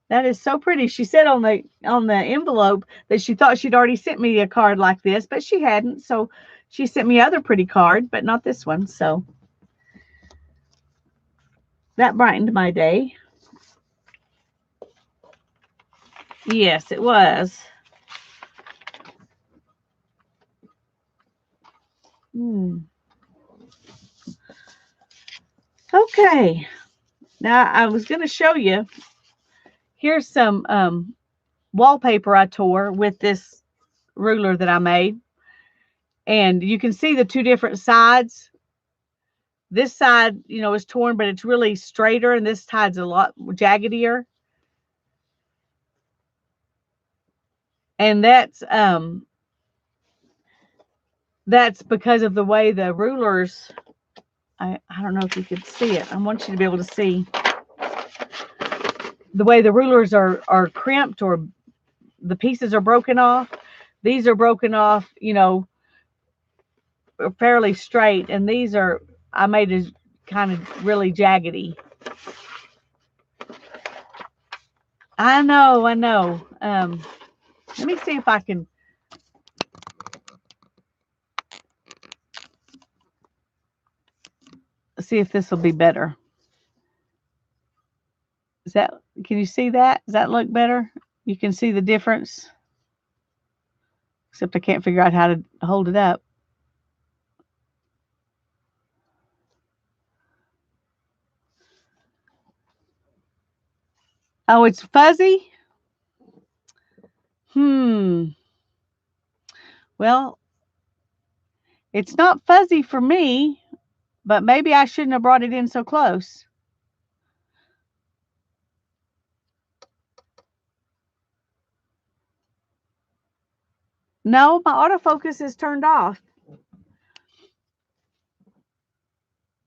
That is so pretty. She said on the envelope that she thought she'd already sent me a card like this, but she hadn't. So She sent me other pretty card, but not this one. So that brightened my day. Yes, it was. Okay. Now I was going to show you. Here's some wallpaper I tore with this ruler that I made. And you can see the two different sides. This side, is torn, but it's really straighter, and this side's a lot jaggedier. And that's because of the way the rulers, I don't know if you could see it. I want you to be able to see the way the rulers are crimped, or the pieces are broken off. These are broken off, fairly straight, and these are, I made it kind of really jaggedy. I know. Let me see if I can. See if this will be better. Can you see that? Does that look better? You can see the difference. Except I can't figure out how to hold it up. Oh, it's fuzzy? Well, it's not fuzzy for me, but maybe I shouldn't have brought it in so close. No, my autofocus is turned off.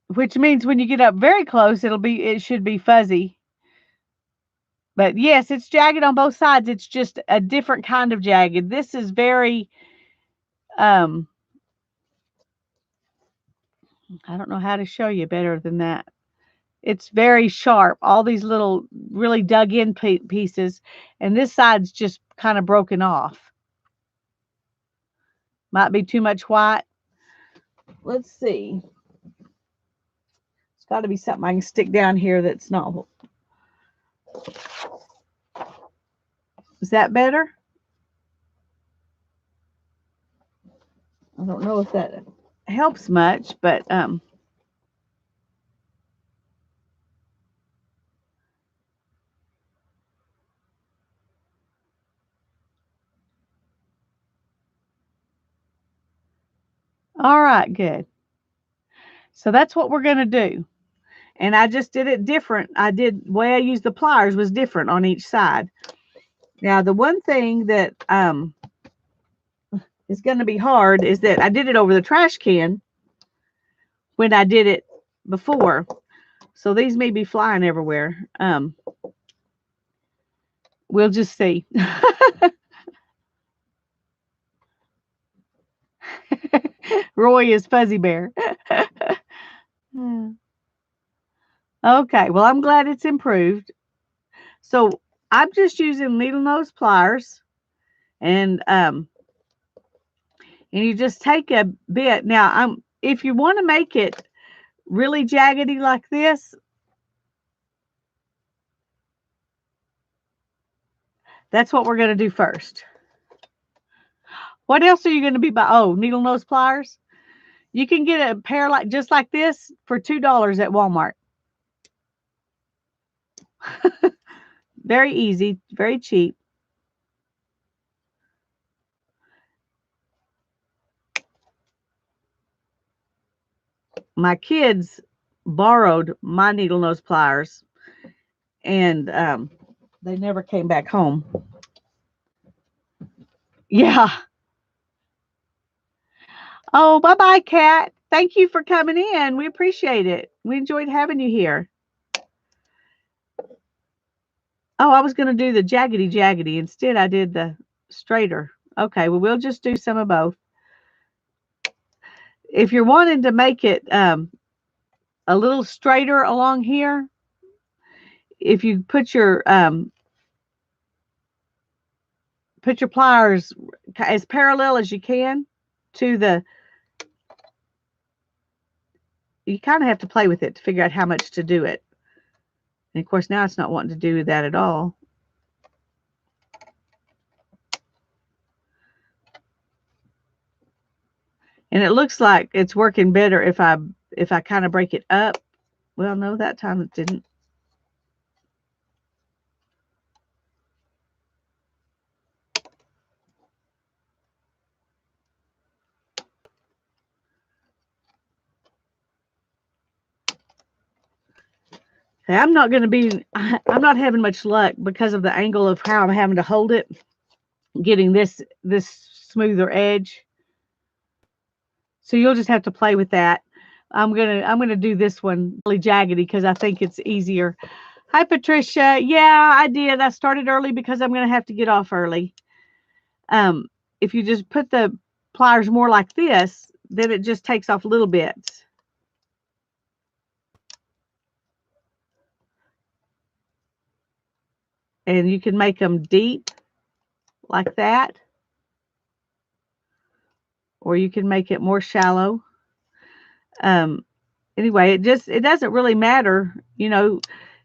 Which means when you get up very close, it should be fuzzy. But yes, it's jagged on both sides. It's just a different kind of jagged. This is very, I don't know how to show you better than that. It's very sharp. All these little really dug in pieces. And this side's just kind of broken off. Might be too much white. Let's see. It's got to be something I can stick down here that's not. Is that better? I don't know if that helps much, but all right, good. So that's what we're going to do. And I just did it different. The way I used the pliers was different on each side. Now, the one thing that is going to be hard is that I did it over the trash can when I did it before. So these may be flying everywhere. We'll just see. Roy is Fuzzy Bear. Okay, well, I'm glad it's improved. So I'm just using needle nose pliers, and you just take a bit. Now, if you want to make it really jaggedy like this, that's what we're going to do first. What else are you going to be buying? Oh, needle nose pliers. You can get a pair just like this for $2 at Walmart. Very easy, very cheap. My kids borrowed my needle nose pliers, and they never came back home. Yeah. Oh, bye-bye, Kat. Thank you for coming in. We appreciate it. We enjoyed having you here. Oh, I was going to do the jaggedy. Instead, I did the straighter. Okay, well, we'll just do some of both. If you're wanting to make it a little straighter along here, if you put your pliers as parallel as you can to the you kind of have to play with it to figure out how much to do it. And of course, now it's not wanting to do that at all. And it looks like it's working better if I kind of break it up. Well, no, that time it didn't. I'm not having much luck because of the angle of how I'm having to hold it, getting this smoother edge. So you'll just have to play with that. I'm gonna do this one really jaggedy because I think it's easier. Hi Patricia. Yeah, I did. I started early because I'm gonna have to get off early. If you just put the pliers more like this, then it just takes off little bits. And you can make them deep like that. Or you can make it more shallow. Anyway, it doesn't really matter. You know,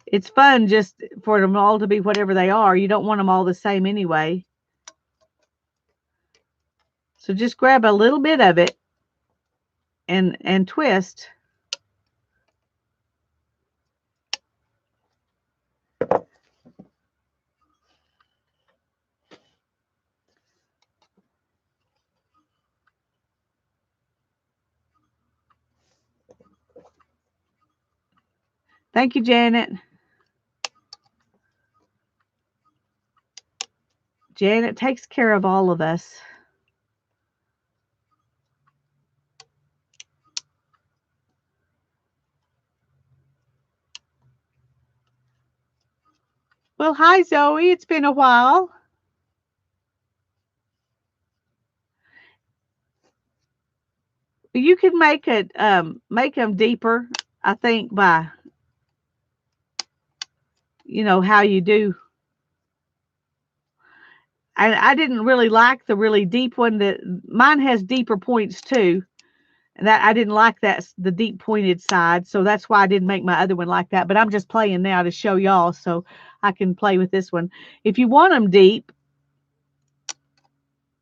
it's fun just for them all to be whatever they are. You don't want them all the same anyway. So just grab a little bit of it and twist. Thank you, Janet. Janet takes care of all of us. Well, hi, Zoe. It's been a while. You can make it make them deeper, I think, by how you do. I didn't really like the really deep one. That mine has deeper points too, and that I didn't like the deep pointed side, so that's why I didn't make my other one like that. But I'm just playing now to show y'all, so I can play with this one. If you want them deep,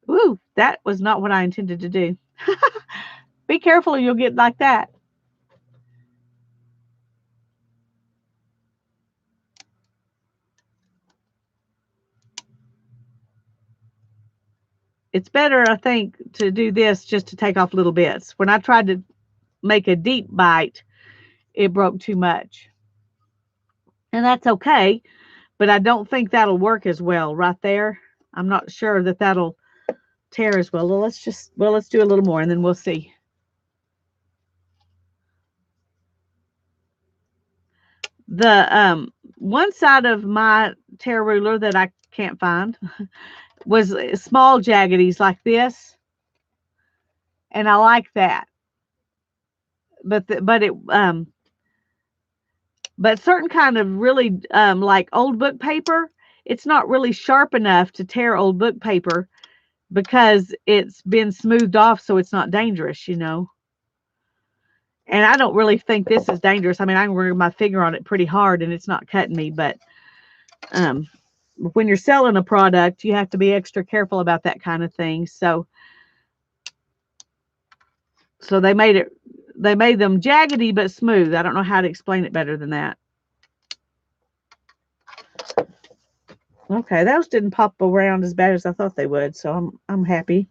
ooh, that was not what I intended to do. Be careful or you'll get like that. It's better, I think, to do this just to take off little bits. When I tried to make a deep bite, it broke too much. And that's okay, but I don't think that'll work as well right there. I'm not sure that that'll tear as well. Well, let's do a little more and then we'll see. The one side of my tear ruler that I can't find was small jaggedies like this, and I like that. But certain kind of really like old book paper, it's not really sharp enough to tear old book paper because it's been smoothed off, so it's not dangerous, And I don't really think this is dangerous. I mean, I can run my finger on it pretty hard and it's not cutting me, but when you're selling a product, you have to be extra careful about that kind of thing. So they made them jaggedy but smooth. I don't know how to explain it better than that. Okay, those didn't pop around as bad as I thought they would, so I'm happy.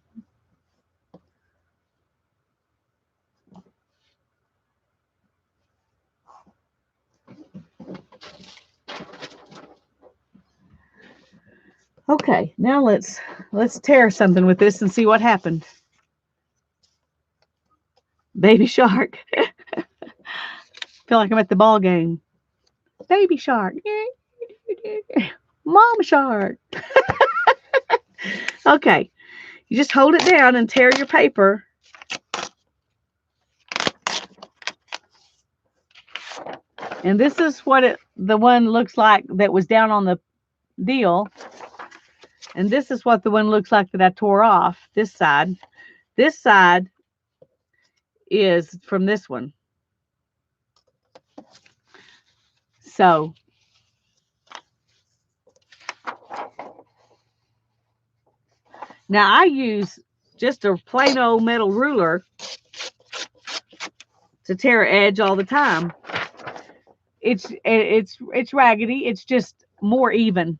Okay, now let's tear something with this and see what happened. Baby shark. Feel like I'm at the ball game. Baby shark. Mama shark. Okay, you just hold it down and tear your paper. And this is what the one looks like that was down on the deal. And this is what the one looks like that I tore off, this side. This side is from this one. So now I use just a plain old metal ruler to tear edge all the time. It's raggedy. It's just more even.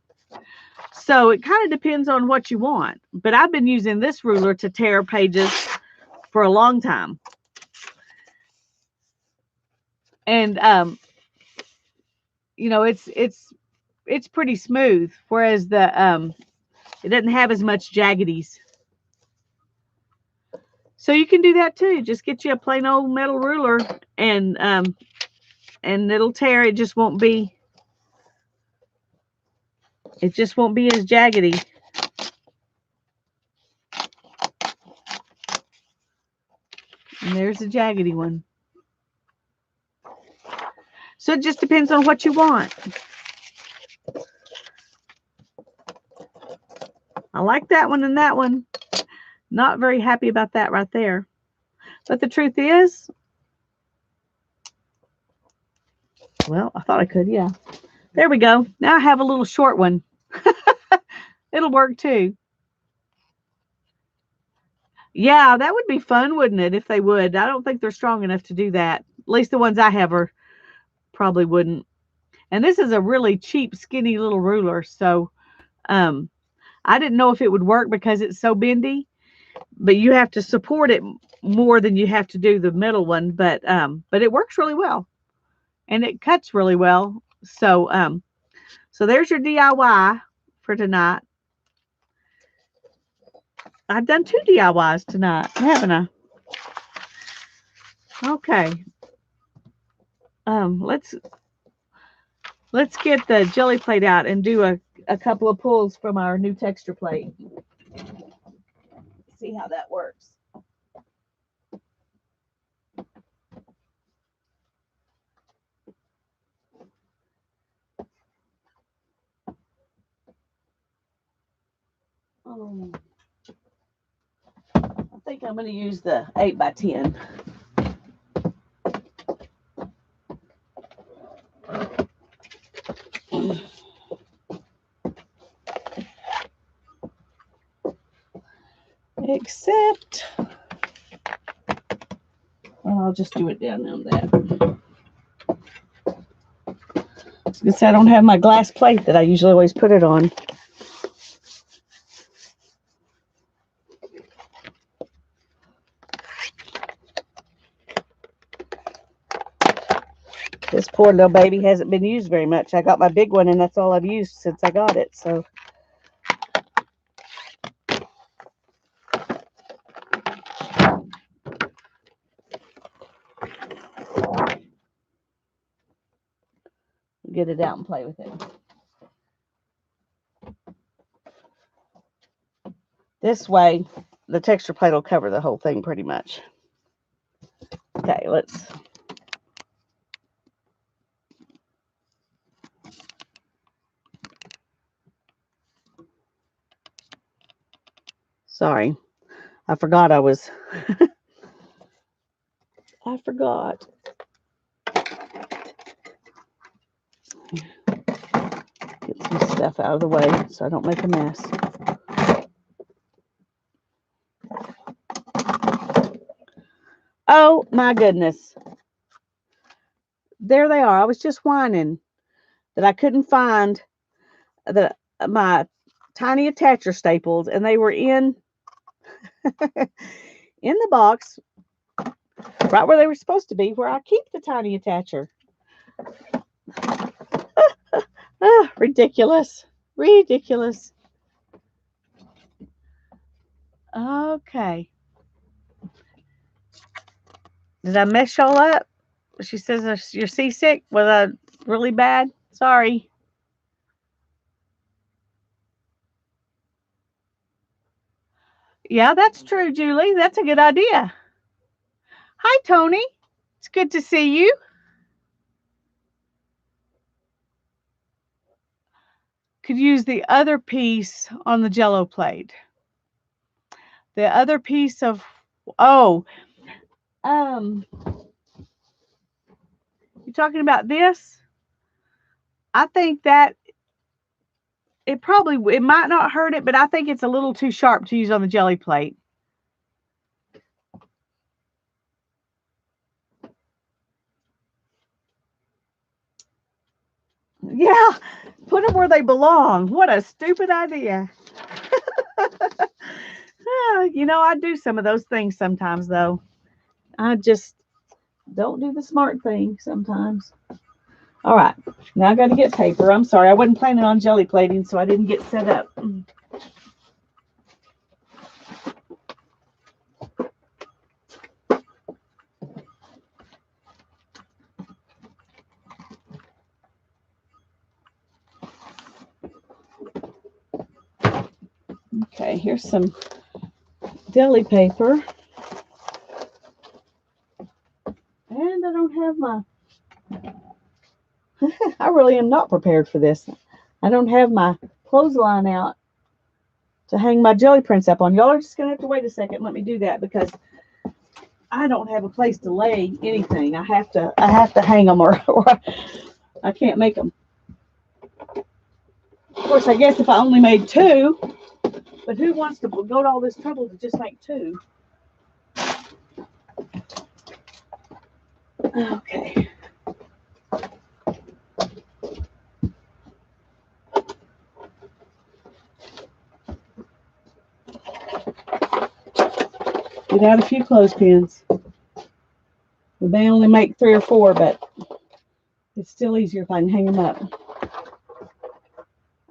So it kind of depends on what you want. But I've been using this ruler to tear pages for a long time. And you know, it's pretty smooth, whereas the it doesn't have as much jaggedies. So you can do that too. Just get you a plain old metal ruler and it'll tear. It just won't be as jaggedy. And there's a jaggedy one. So it just depends on what you want. I like that one and that one. Not very happy about that right there. But the truth is, well, I thought I could, yeah. There we go. Now I have a little short one. It'll work too. Yeah, that would be fun, wouldn't it, if they would? I don't think they're strong enough to do that. At least the ones I have are probably wouldn't. And this is a really cheap, skinny little ruler. So I didn't know if it would work because it's so bendy. But you have to support it more than you have to do the middle one. But it works really well. And it cuts really well. So so there's your DIY for tonight. I've done 2 DIYs tonight, haven't I? Okay. Let's get the jelly plate out and do a couple of pulls from our new texture plate. See how that works. I think I'm going to use the 8x10. Except, well, I'll just do it down on that. Because I don't have my glass plate that I usually always put it on. This poor little baby hasn't been used very much. I got my big one, and that's all I've used since I got it. So, get it out and play with it. This way, the texture plate will cover the whole thing pretty much. Okay, let's. Sorry, I forgot I was. I forgot. Get some stuff out of the way so I don't make a mess. Oh my goodness. There they are. I was just whining that I couldn't find my tiny attacher staples, and they were in in the box right where they were supposed to be, where I keep the tiny attacher. Ridiculous. Ridiculous. Okay. Did I mess y'all up? She says you're seasick. Was I really bad? Sorry. Yeah, that's true, Julie. That's a good idea. Hi, Tony. It's good to see you. Could use the other piece on the Jello plate. The other piece of, oh, you're talking about this? I think that it might not hurt it, but I think it's a little too sharp to use on the jelly plate. Yeah, put them where they belong. What a stupid idea. I do some of those things sometimes, though. I just don't do the smart thing sometimes. All right, now I got to get paper. I'm sorry, I wasn't planning on jelly plating, so I didn't get set up. Okay, here's some deli paper. And I don't have my, I really am not prepared for this. I don't have my clothesline out to hang my jelly prints up on. Y'all are just going to have to wait a second. Let me do that because I don't have a place to lay anything. I have to hang them or I can't make them. Of course, I guess if I only made two, but who wants to go to all this trouble to just make two? Okay. Get out a few clothespins. We may only make 3 or 4, but it's still easier if I can hang them up.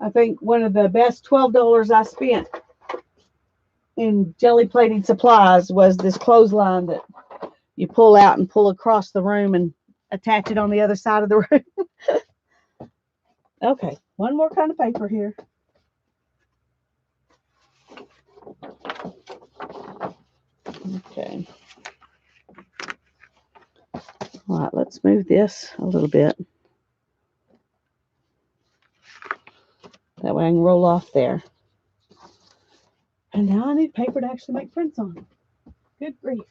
I think one of the best $12 I spent in jelly plating supplies was this clothesline that you pull out and pull across the room and attach it on the other side of the room. Okay, one more kind of paper here. Okay. All right, let's move this a little bit. That way I can roll off there. And now I need paper to actually make prints on. Good grief.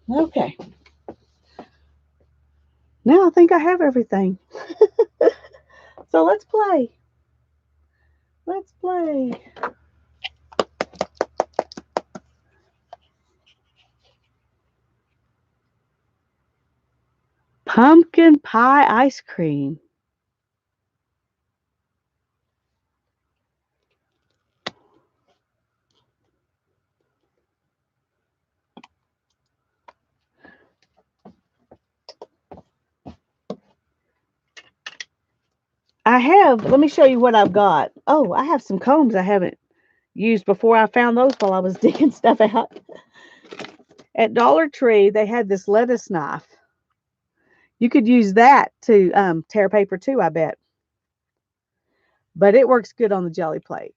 Okay. Now I think I have everything. So let's play. Let's play. Pumpkin pie ice cream. Let me show you what I've got. Oh, I have some combs I haven't used before. I found those while I was digging stuff out. At Dollar Tree, they had this lettuce knife. You could use that to tear paper too, I bet. But it works good on the jelly plate.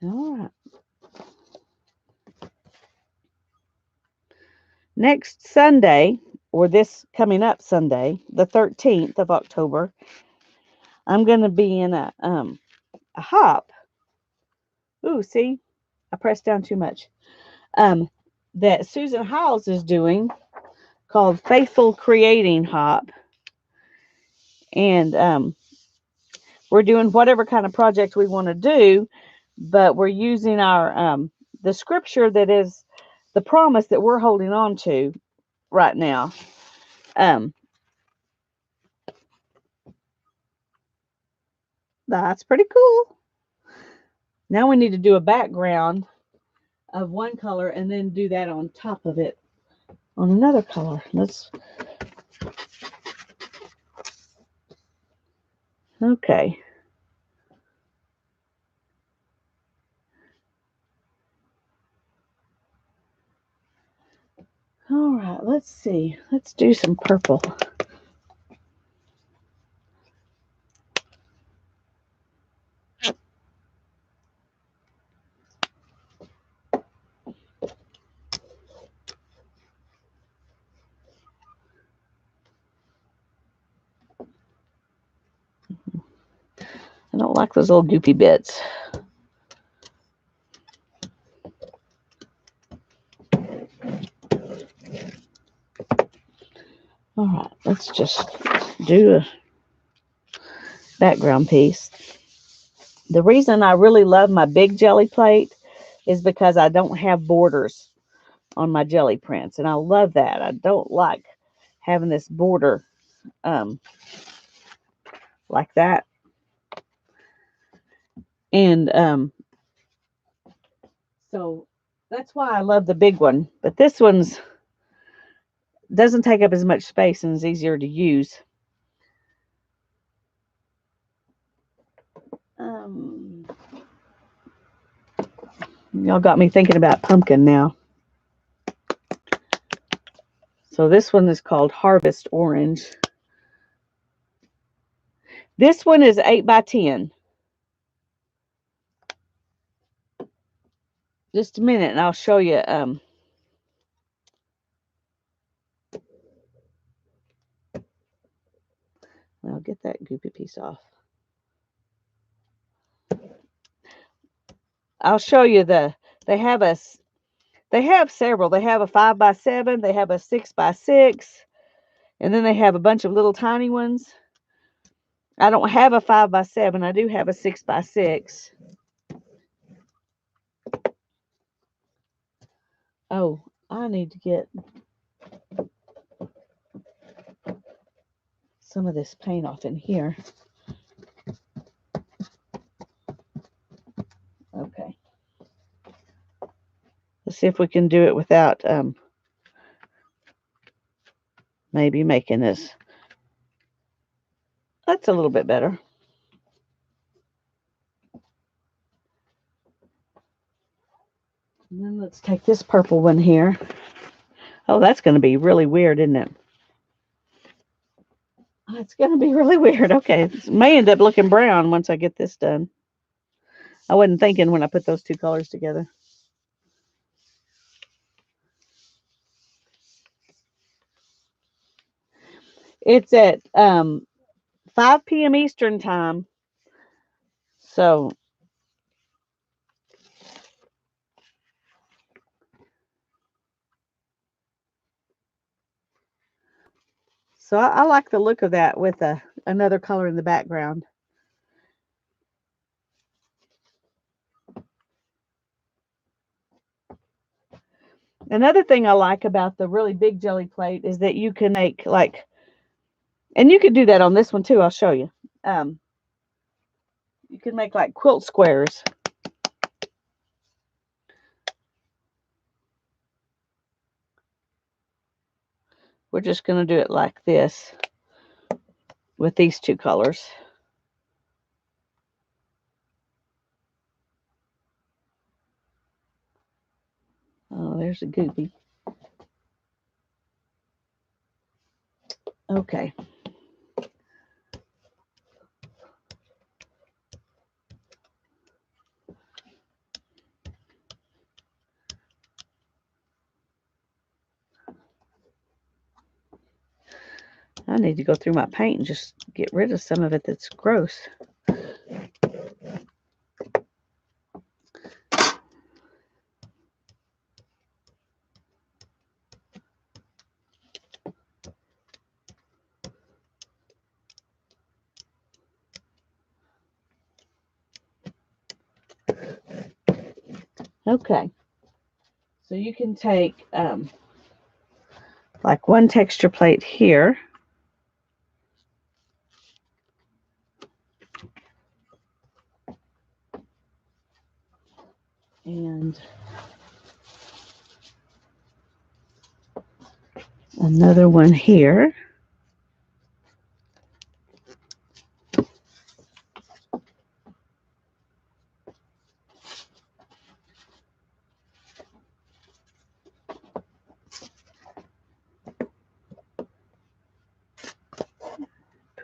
All right. Next Sunday, or this coming up Sunday, the 13th of October, I'm going to be in a hop. Ooh, see, I pressed down too much. That Susan Hiles is doing called Faithful Creating Hop. And we're doing whatever kind of project we want to do, but we're using our the scripture that is the promise that we're holding on to right now. That's pretty cool. Now we need to do a background of one color and then do that on top of it on another color. Okay. All right, let's see. Let's do some purple. don't like those little goopy bits. All right, let's just do a background piece. The reason I really love my big jelly plate is because I don't have borders on my jelly prints, and I love that. I don't like having this border like that. And so that's why I love the big one. But this one's doesn't take up as much space and is easier to use. Y'all got me thinking about pumpkin now. So this one is called Harvest Orange. This one is 8 by 10. Just a minute and I'll show you. I'll get that goopy piece off. I'll show you they have several. They have a 5 by 7, they have a 6 by 6, and then they have a bunch of little tiny ones. I don't have a 5 by 7. I do have a 6 by 6. Oh, I need to get some of this paint off in here. Okay. Let's see if we can do it without maybe making this. That's a little bit better. And then let's take this purple one here. Oh, that's going to be really weird, isn't it? It's going to be really weird. Okay, it may end up looking brown once I get this done. I wasn't thinking when I put those two colors together. It's at 5 p.m. Eastern time. So I like the look of that with another color in the background. Another thing I like about the really big jelly plate is that you can make like, and you could do that on this one too. I'll show you. You can make like quilt squares. We're just going to do it like this with these two colors. Oh, there's a goopy. Okay. I need to go through my paint and just get rid of some of it that's gross. Okay. So you can take like one texture plate here. And another one here.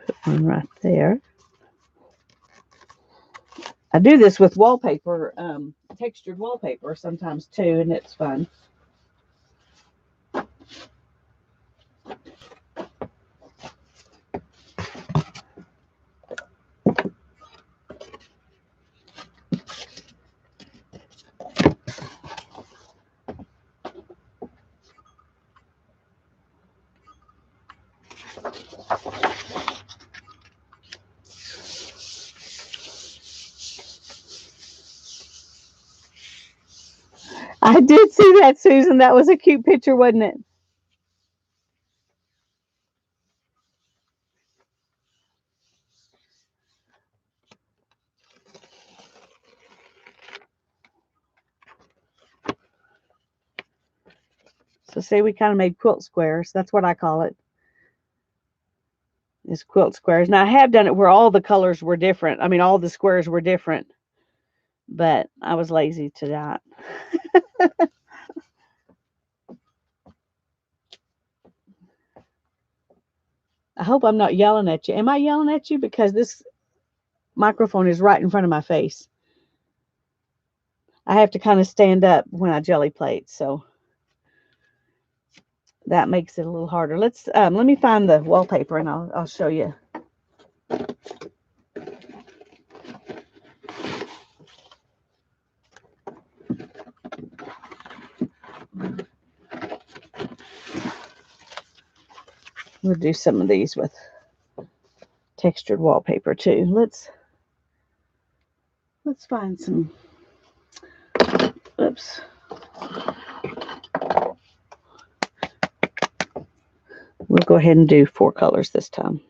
Put one right there. I do this with wallpaper, textured wallpaper sometimes too, and it's fun. I did see that, Susan. That was a cute picture, wasn't it? So see, we kind of made quilt squares. That's what I call it, is quilt squares. Now I have done it where all the colors were different. I mean, all the squares were different, but I was lazy to that. I hope I'm not yelling at you. Am I yelling at you? Because this microphone is right in front of my face. I have to kind of stand up when I jelly plate, so that makes it a little harder. Let me find the wallpaper and I'll show you. We'll do some of these with textured wallpaper too. Let's find some. Oops. We'll go ahead and do 4 colors this time.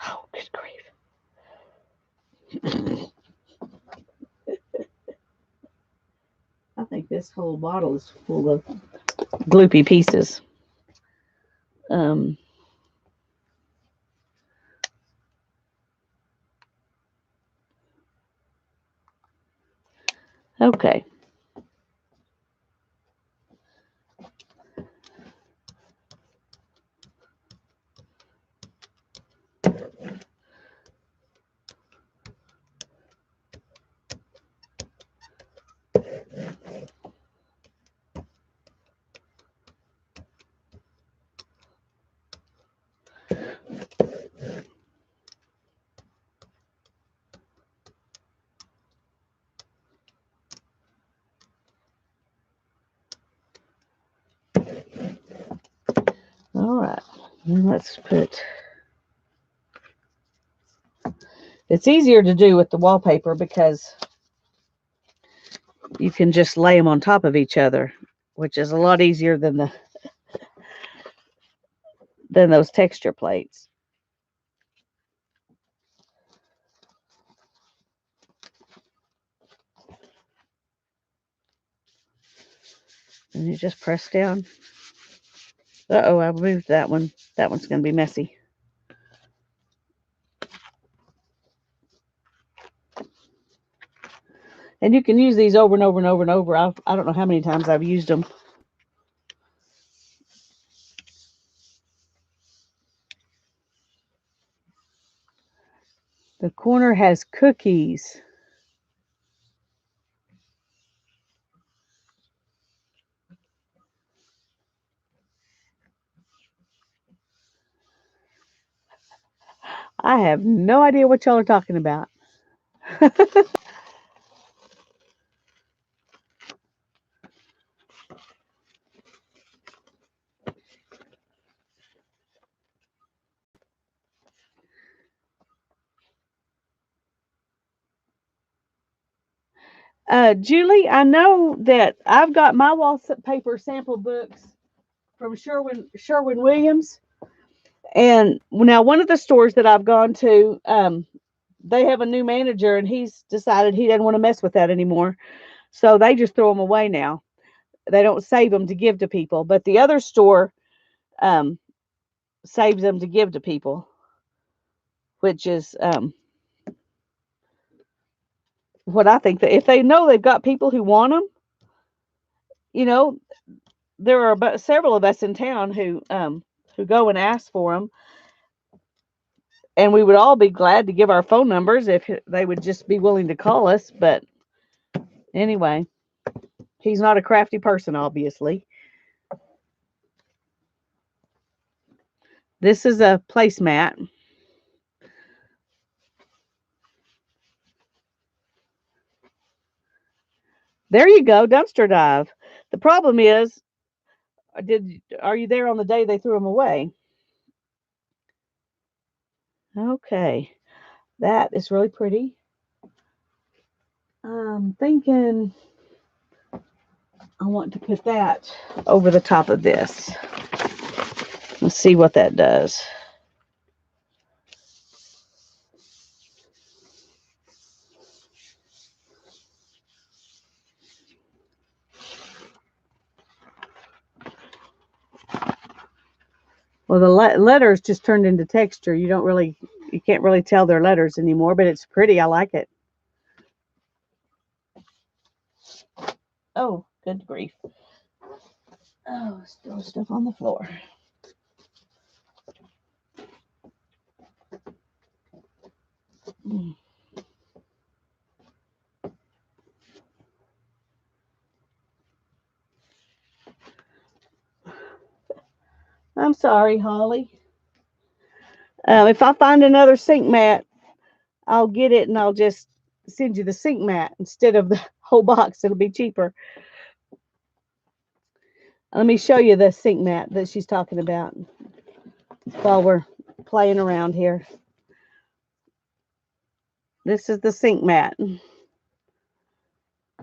Oh, good grief. I think this whole bottle is full of gloopy pieces. Okay. All right. Let's put. It's easier to do with the wallpaper because you can just lay them on top of each other, which is a lot easier than those texture plates. And you just press down. Uh-oh, I moved that one. That one's going to be messy. And you can use these over and over and over and over. I don't know how many times I've used them. The corner has cookies. I have no idea what y'all are talking about. Julie, I know that I've got my wallpaper sample books from Sherwin Williams. And now one of the stores that I've gone to, they have a new manager and he's decided he doesn't want to mess with that anymore. So they just throw them away now. They don't save them to give to people, but the other store saves them to give to people, which is what I think, that if they know they've got people who want them, you know, there are about several of us in town who go and ask for them, and we would all be glad to give our phone numbers if they would just be willing to call us. But anyway, he's not a crafty person, obviously. This is a placemat. There you go, dumpster dive. The problem is, are you there on the day they threw them away? Okay, that is really pretty. I'm thinking I want to put that over the top of this. Let's see what that does. Well, the letters just turned into texture. You can't really tell they're letters anymore, but it's pretty. I like it. Oh, good grief. Oh, still stuff on the floor. I'm sorry, Holly. If I find another sink mat, I'll get it and I'll just send you the sink mat instead of the whole box. It'll be cheaper. Let me show you the sink mat that she's talking about while we're playing around here. This is the sink mat.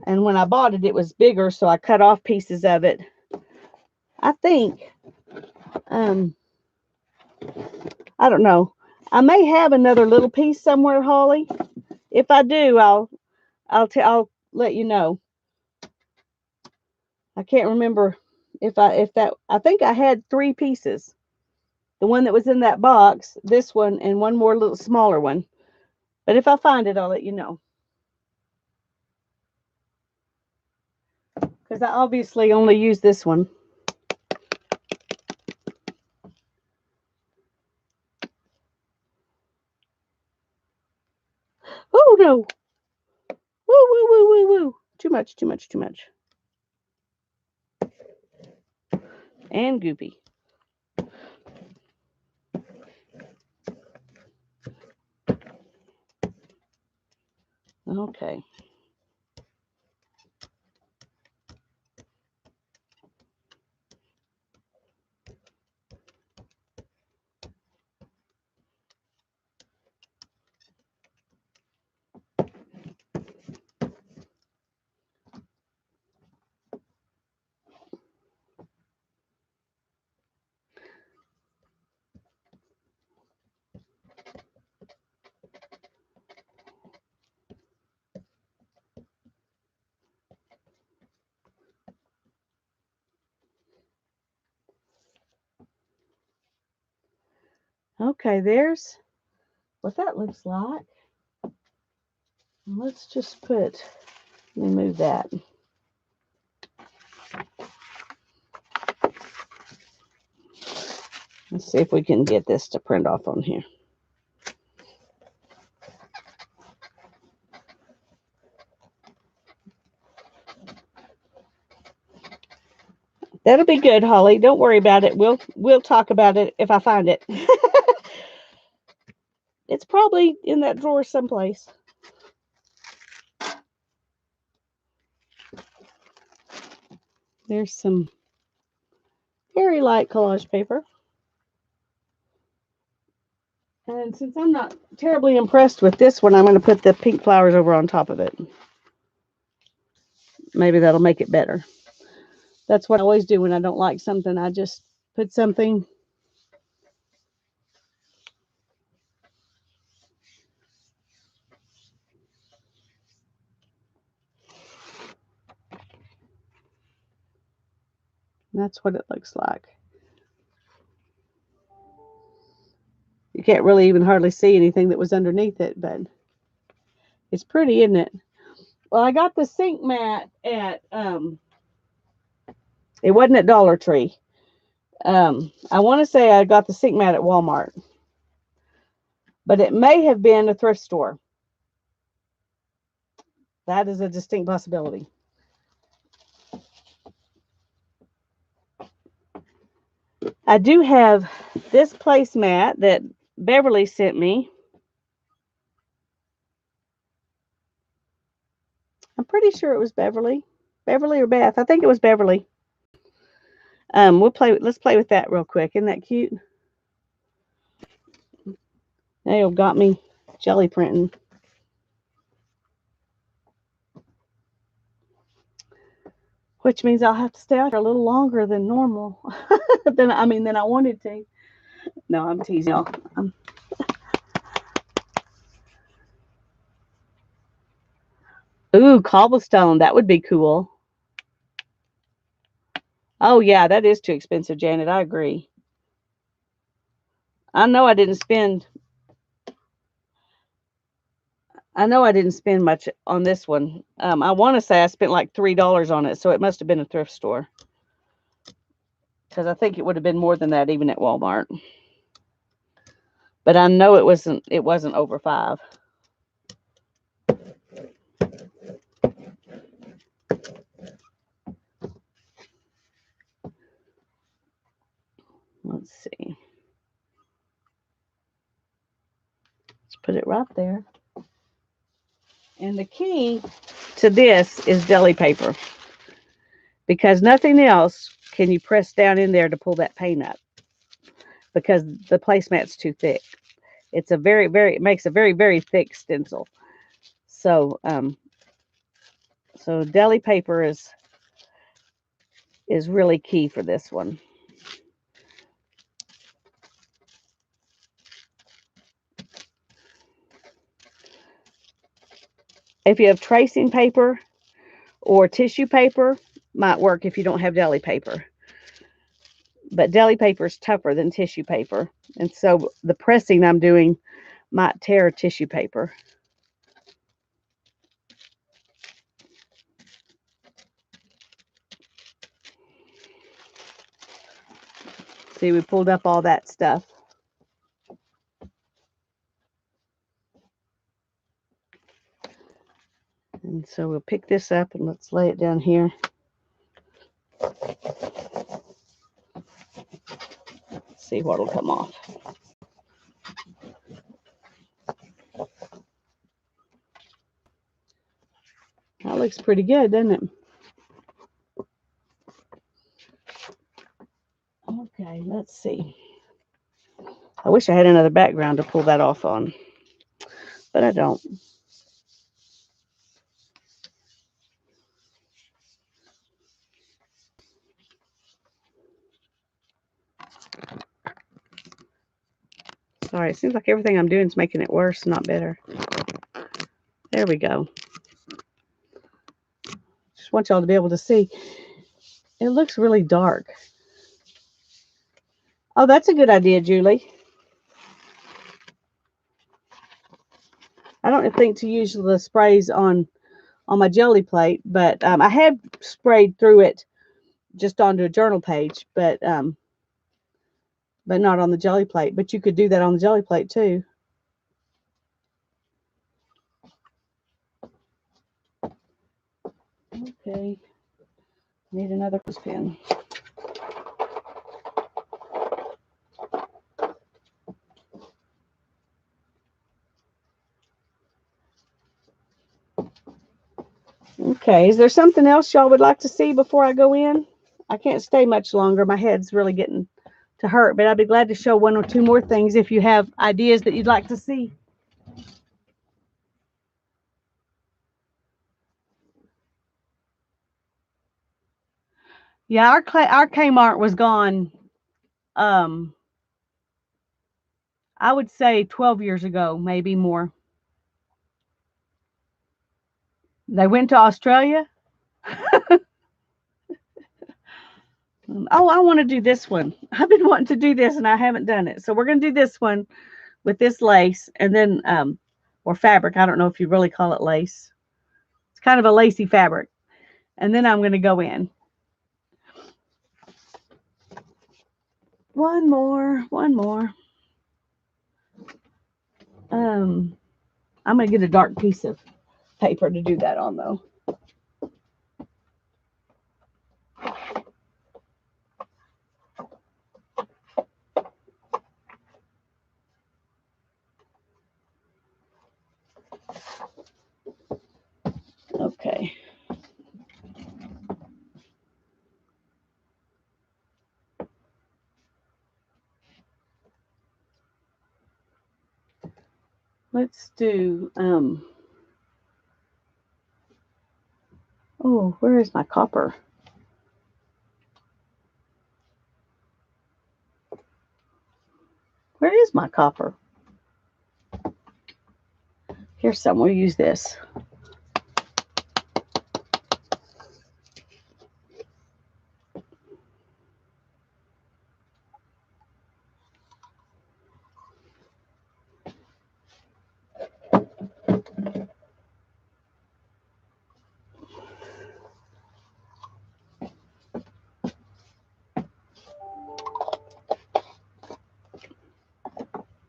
And when I bought it, it was bigger, so I cut off pieces of it. I think, I don't know. I may have another little piece somewhere, Holly. If I do, I'll let you know. I can't remember I think I had 3 pieces. The one that was in that box, this one, and one more little smaller one. But if I find it, I'll let you know. Because I obviously only use this one. Oh no! Woo woo woo woo woo! Too much, too much, too much. And goopy. Okay. Okay, there's what that looks like. Let's just let me move that. Let's see if we can get this to print off on here. That'll be good, Holly. Don't worry about it. We'll talk about it if I find it. It's probably in that drawer someplace. There's some very light collage paper. And since I'm not terribly impressed with this one, I'm going to put the pink flowers over on top of it. Maybe that'll make it better. That's what I always do when I don't like something. I just put something. That's what it looks like. You can't really even hardly see anything that was underneath it, but it's pretty, isn't it? Well, I got the sink mat at, it wasn't at Dollar Tree. I want to say I got the sink mat at Walmart, but it may have been a thrift store. That is a distinct possibility. I do have this placemat that Beverly sent me. I'm pretty sure it was Beverly. Beverly or Beth. I think it was Beverly. Let's play with that real quick. Isn't that cute? They got me jelly printing. Which means I'll have to stay out here a little longer than normal. than I wanted to. No, I'm teasing y'all. Ooh, cobblestone. That would be cool. Oh yeah, that is too expensive, Janet. I agree. I know I didn't spend much on this one. I want to say I spent like $3 on it, so it must have been a thrift store. Because I think it would have been more than that even at Walmart. But I know it wasn't over $5. Let's see. Let's put it right there. And the key to this is deli paper. Because nothing else can you press down in there to pull that paint up. Because the placemat's too thick. It's a it makes a very, very thick stencil. So, so deli paper is really key for this one. If you have tracing paper or tissue paper, might work if you don't have deli paper. But deli paper is tougher than tissue paper. And so the pressing I'm doing might tear tissue paper. See, we pulled up all that stuff. And so we'll pick this up and let's lay it down here. See what'll come off. That looks pretty good, doesn't it? Okay, let's see. I wish I had another background to pull that off on, but I don't. Sorry, it seems like everything I'm doing is making it worse, not better. There we go. Just want y'all to be able to see. It looks really dark. Oh, that's a good idea, Julie. I don't think to use the sprays on my jelly plate, but I have sprayed through it just onto a journal page, but not on the jelly plate. But you could do that on the jelly plate too. Okay. Need another pen. Okay, is there something else y'all would like to see before I go in? I can't stay much longer. My head's really getting to hurt, but I'd be glad to show one or two more things if you have ideas that you'd like to see. Yeah, our Kmart was gone, I would say 12 years ago, maybe more. They went to Australia. Oh, I want to do this one. I've been wanting to do this and I haven't done it. So we're going to do this one with this lace and then, or fabric. I don't know if you really call it lace. It's kind of a lacy fabric. And then I'm going to go in. One more. I'm going to get a dark piece of paper to do that on though. Let's do, oh, where is my copper? Where is my copper? Here's some, we'll use this.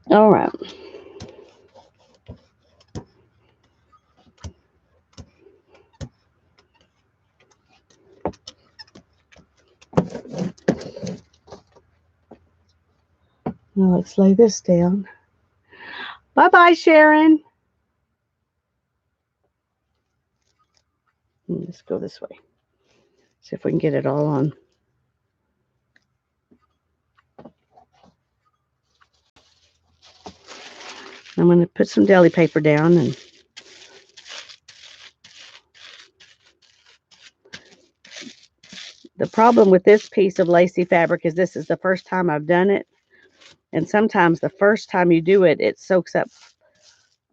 All right. Now let's lay this down. Bye-bye, Sharon. Let's go this way. See if we can get it all on. I'm going to put some deli paper down and the problem with this piece of lacy fabric is this is the first time I've done it. And sometimes the first time you do it, it soaks up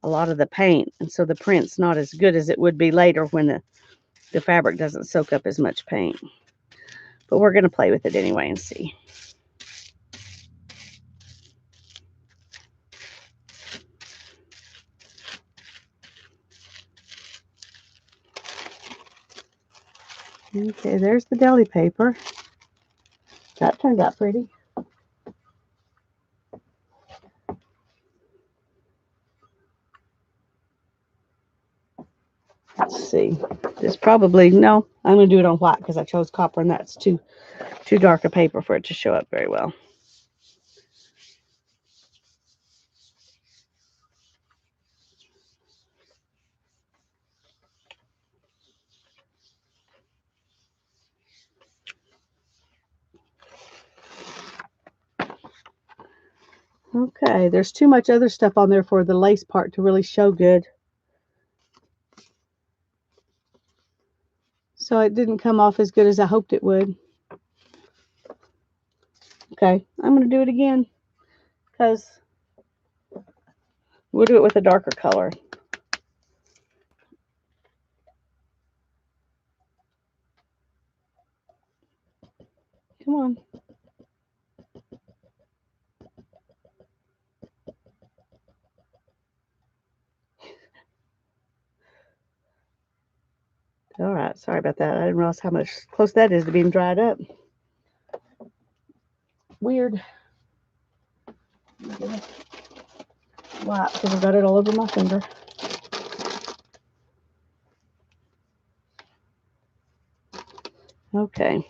a lot of the paint. And so the print's not as good as it would be later when the fabric doesn't soak up as much paint. But we're going to play with it anyway and see. Okay, there's the deli paper. That turned out pretty. Let's see. This probably, no, I'm going to do it on white because I chose copper and that's too dark a paper for it to show up very well. Okay, there's too much other stuff on there for the lace part to really show good. So it didn't come off as good as I hoped it would. Okay, I'm going to do it again because we'll do it with a darker color. Come on. All right, sorry about that. I didn't realize how much close that is to being dried up. Weird. Wow, because I've got it all over my finger. Okay.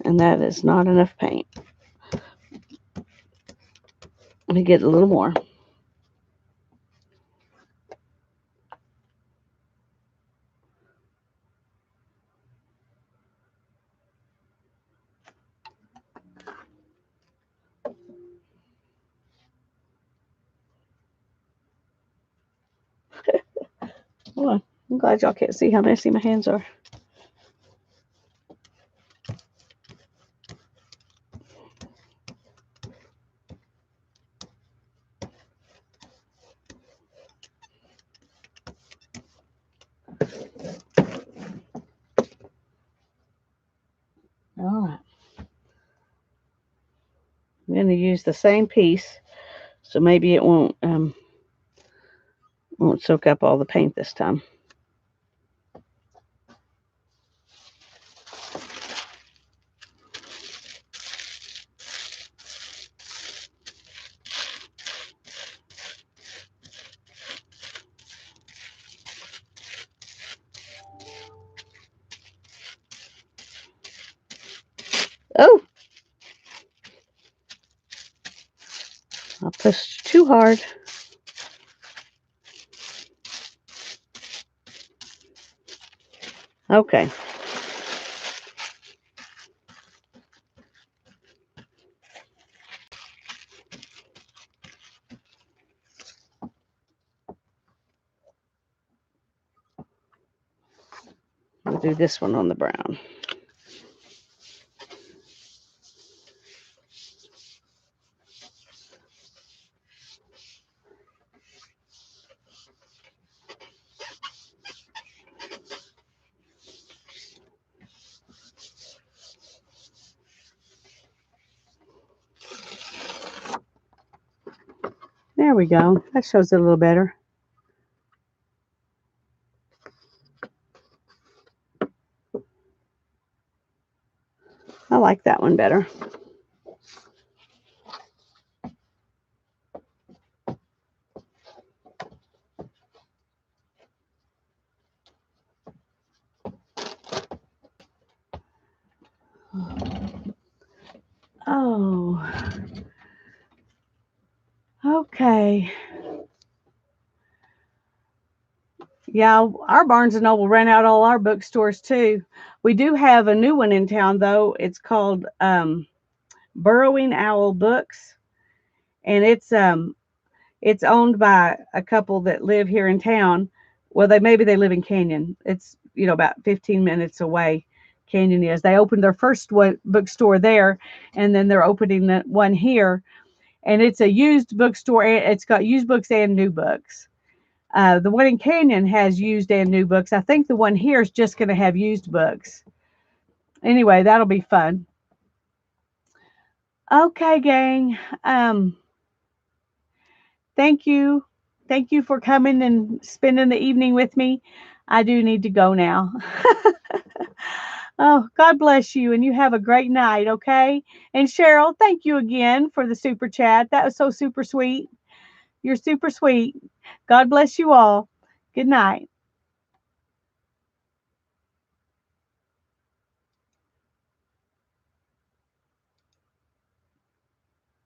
And that is not enough paint. Let me get a little more. Oh, I'm glad y'all can't see how messy my hands are. All right. I'm going to use the same piece, so maybe it won't soak up all the paint this time. Oh! I pushed too hard. Okay. I'll do this one on the brown. There we go. That shows it a little better. I like that one better. Oh, okay. Yeah, our Barnes and Noble ran out all our bookstores too. We do have a new one in town though. It's called Burrowing Owl Books, and it's owned by a couple that live here in town. Well, they live in Canyon. It's about 15 minutes away. Canyon is. They opened their first bookstore there, and then they're opening the one here. And it's a used bookstore. It's got used books and new books. The one in Canyon has used and new books. I think the one here is just going to have used books. Anyway, that'll be fun. Okay, gang. Thank you. Thank you for coming and spending the evening with me. I do need to go now. Oh, God bless you, and you have a great night, okay? And Cheryl, thank you again for the super chat. That was so super sweet. You're super sweet. God bless you all. Good night.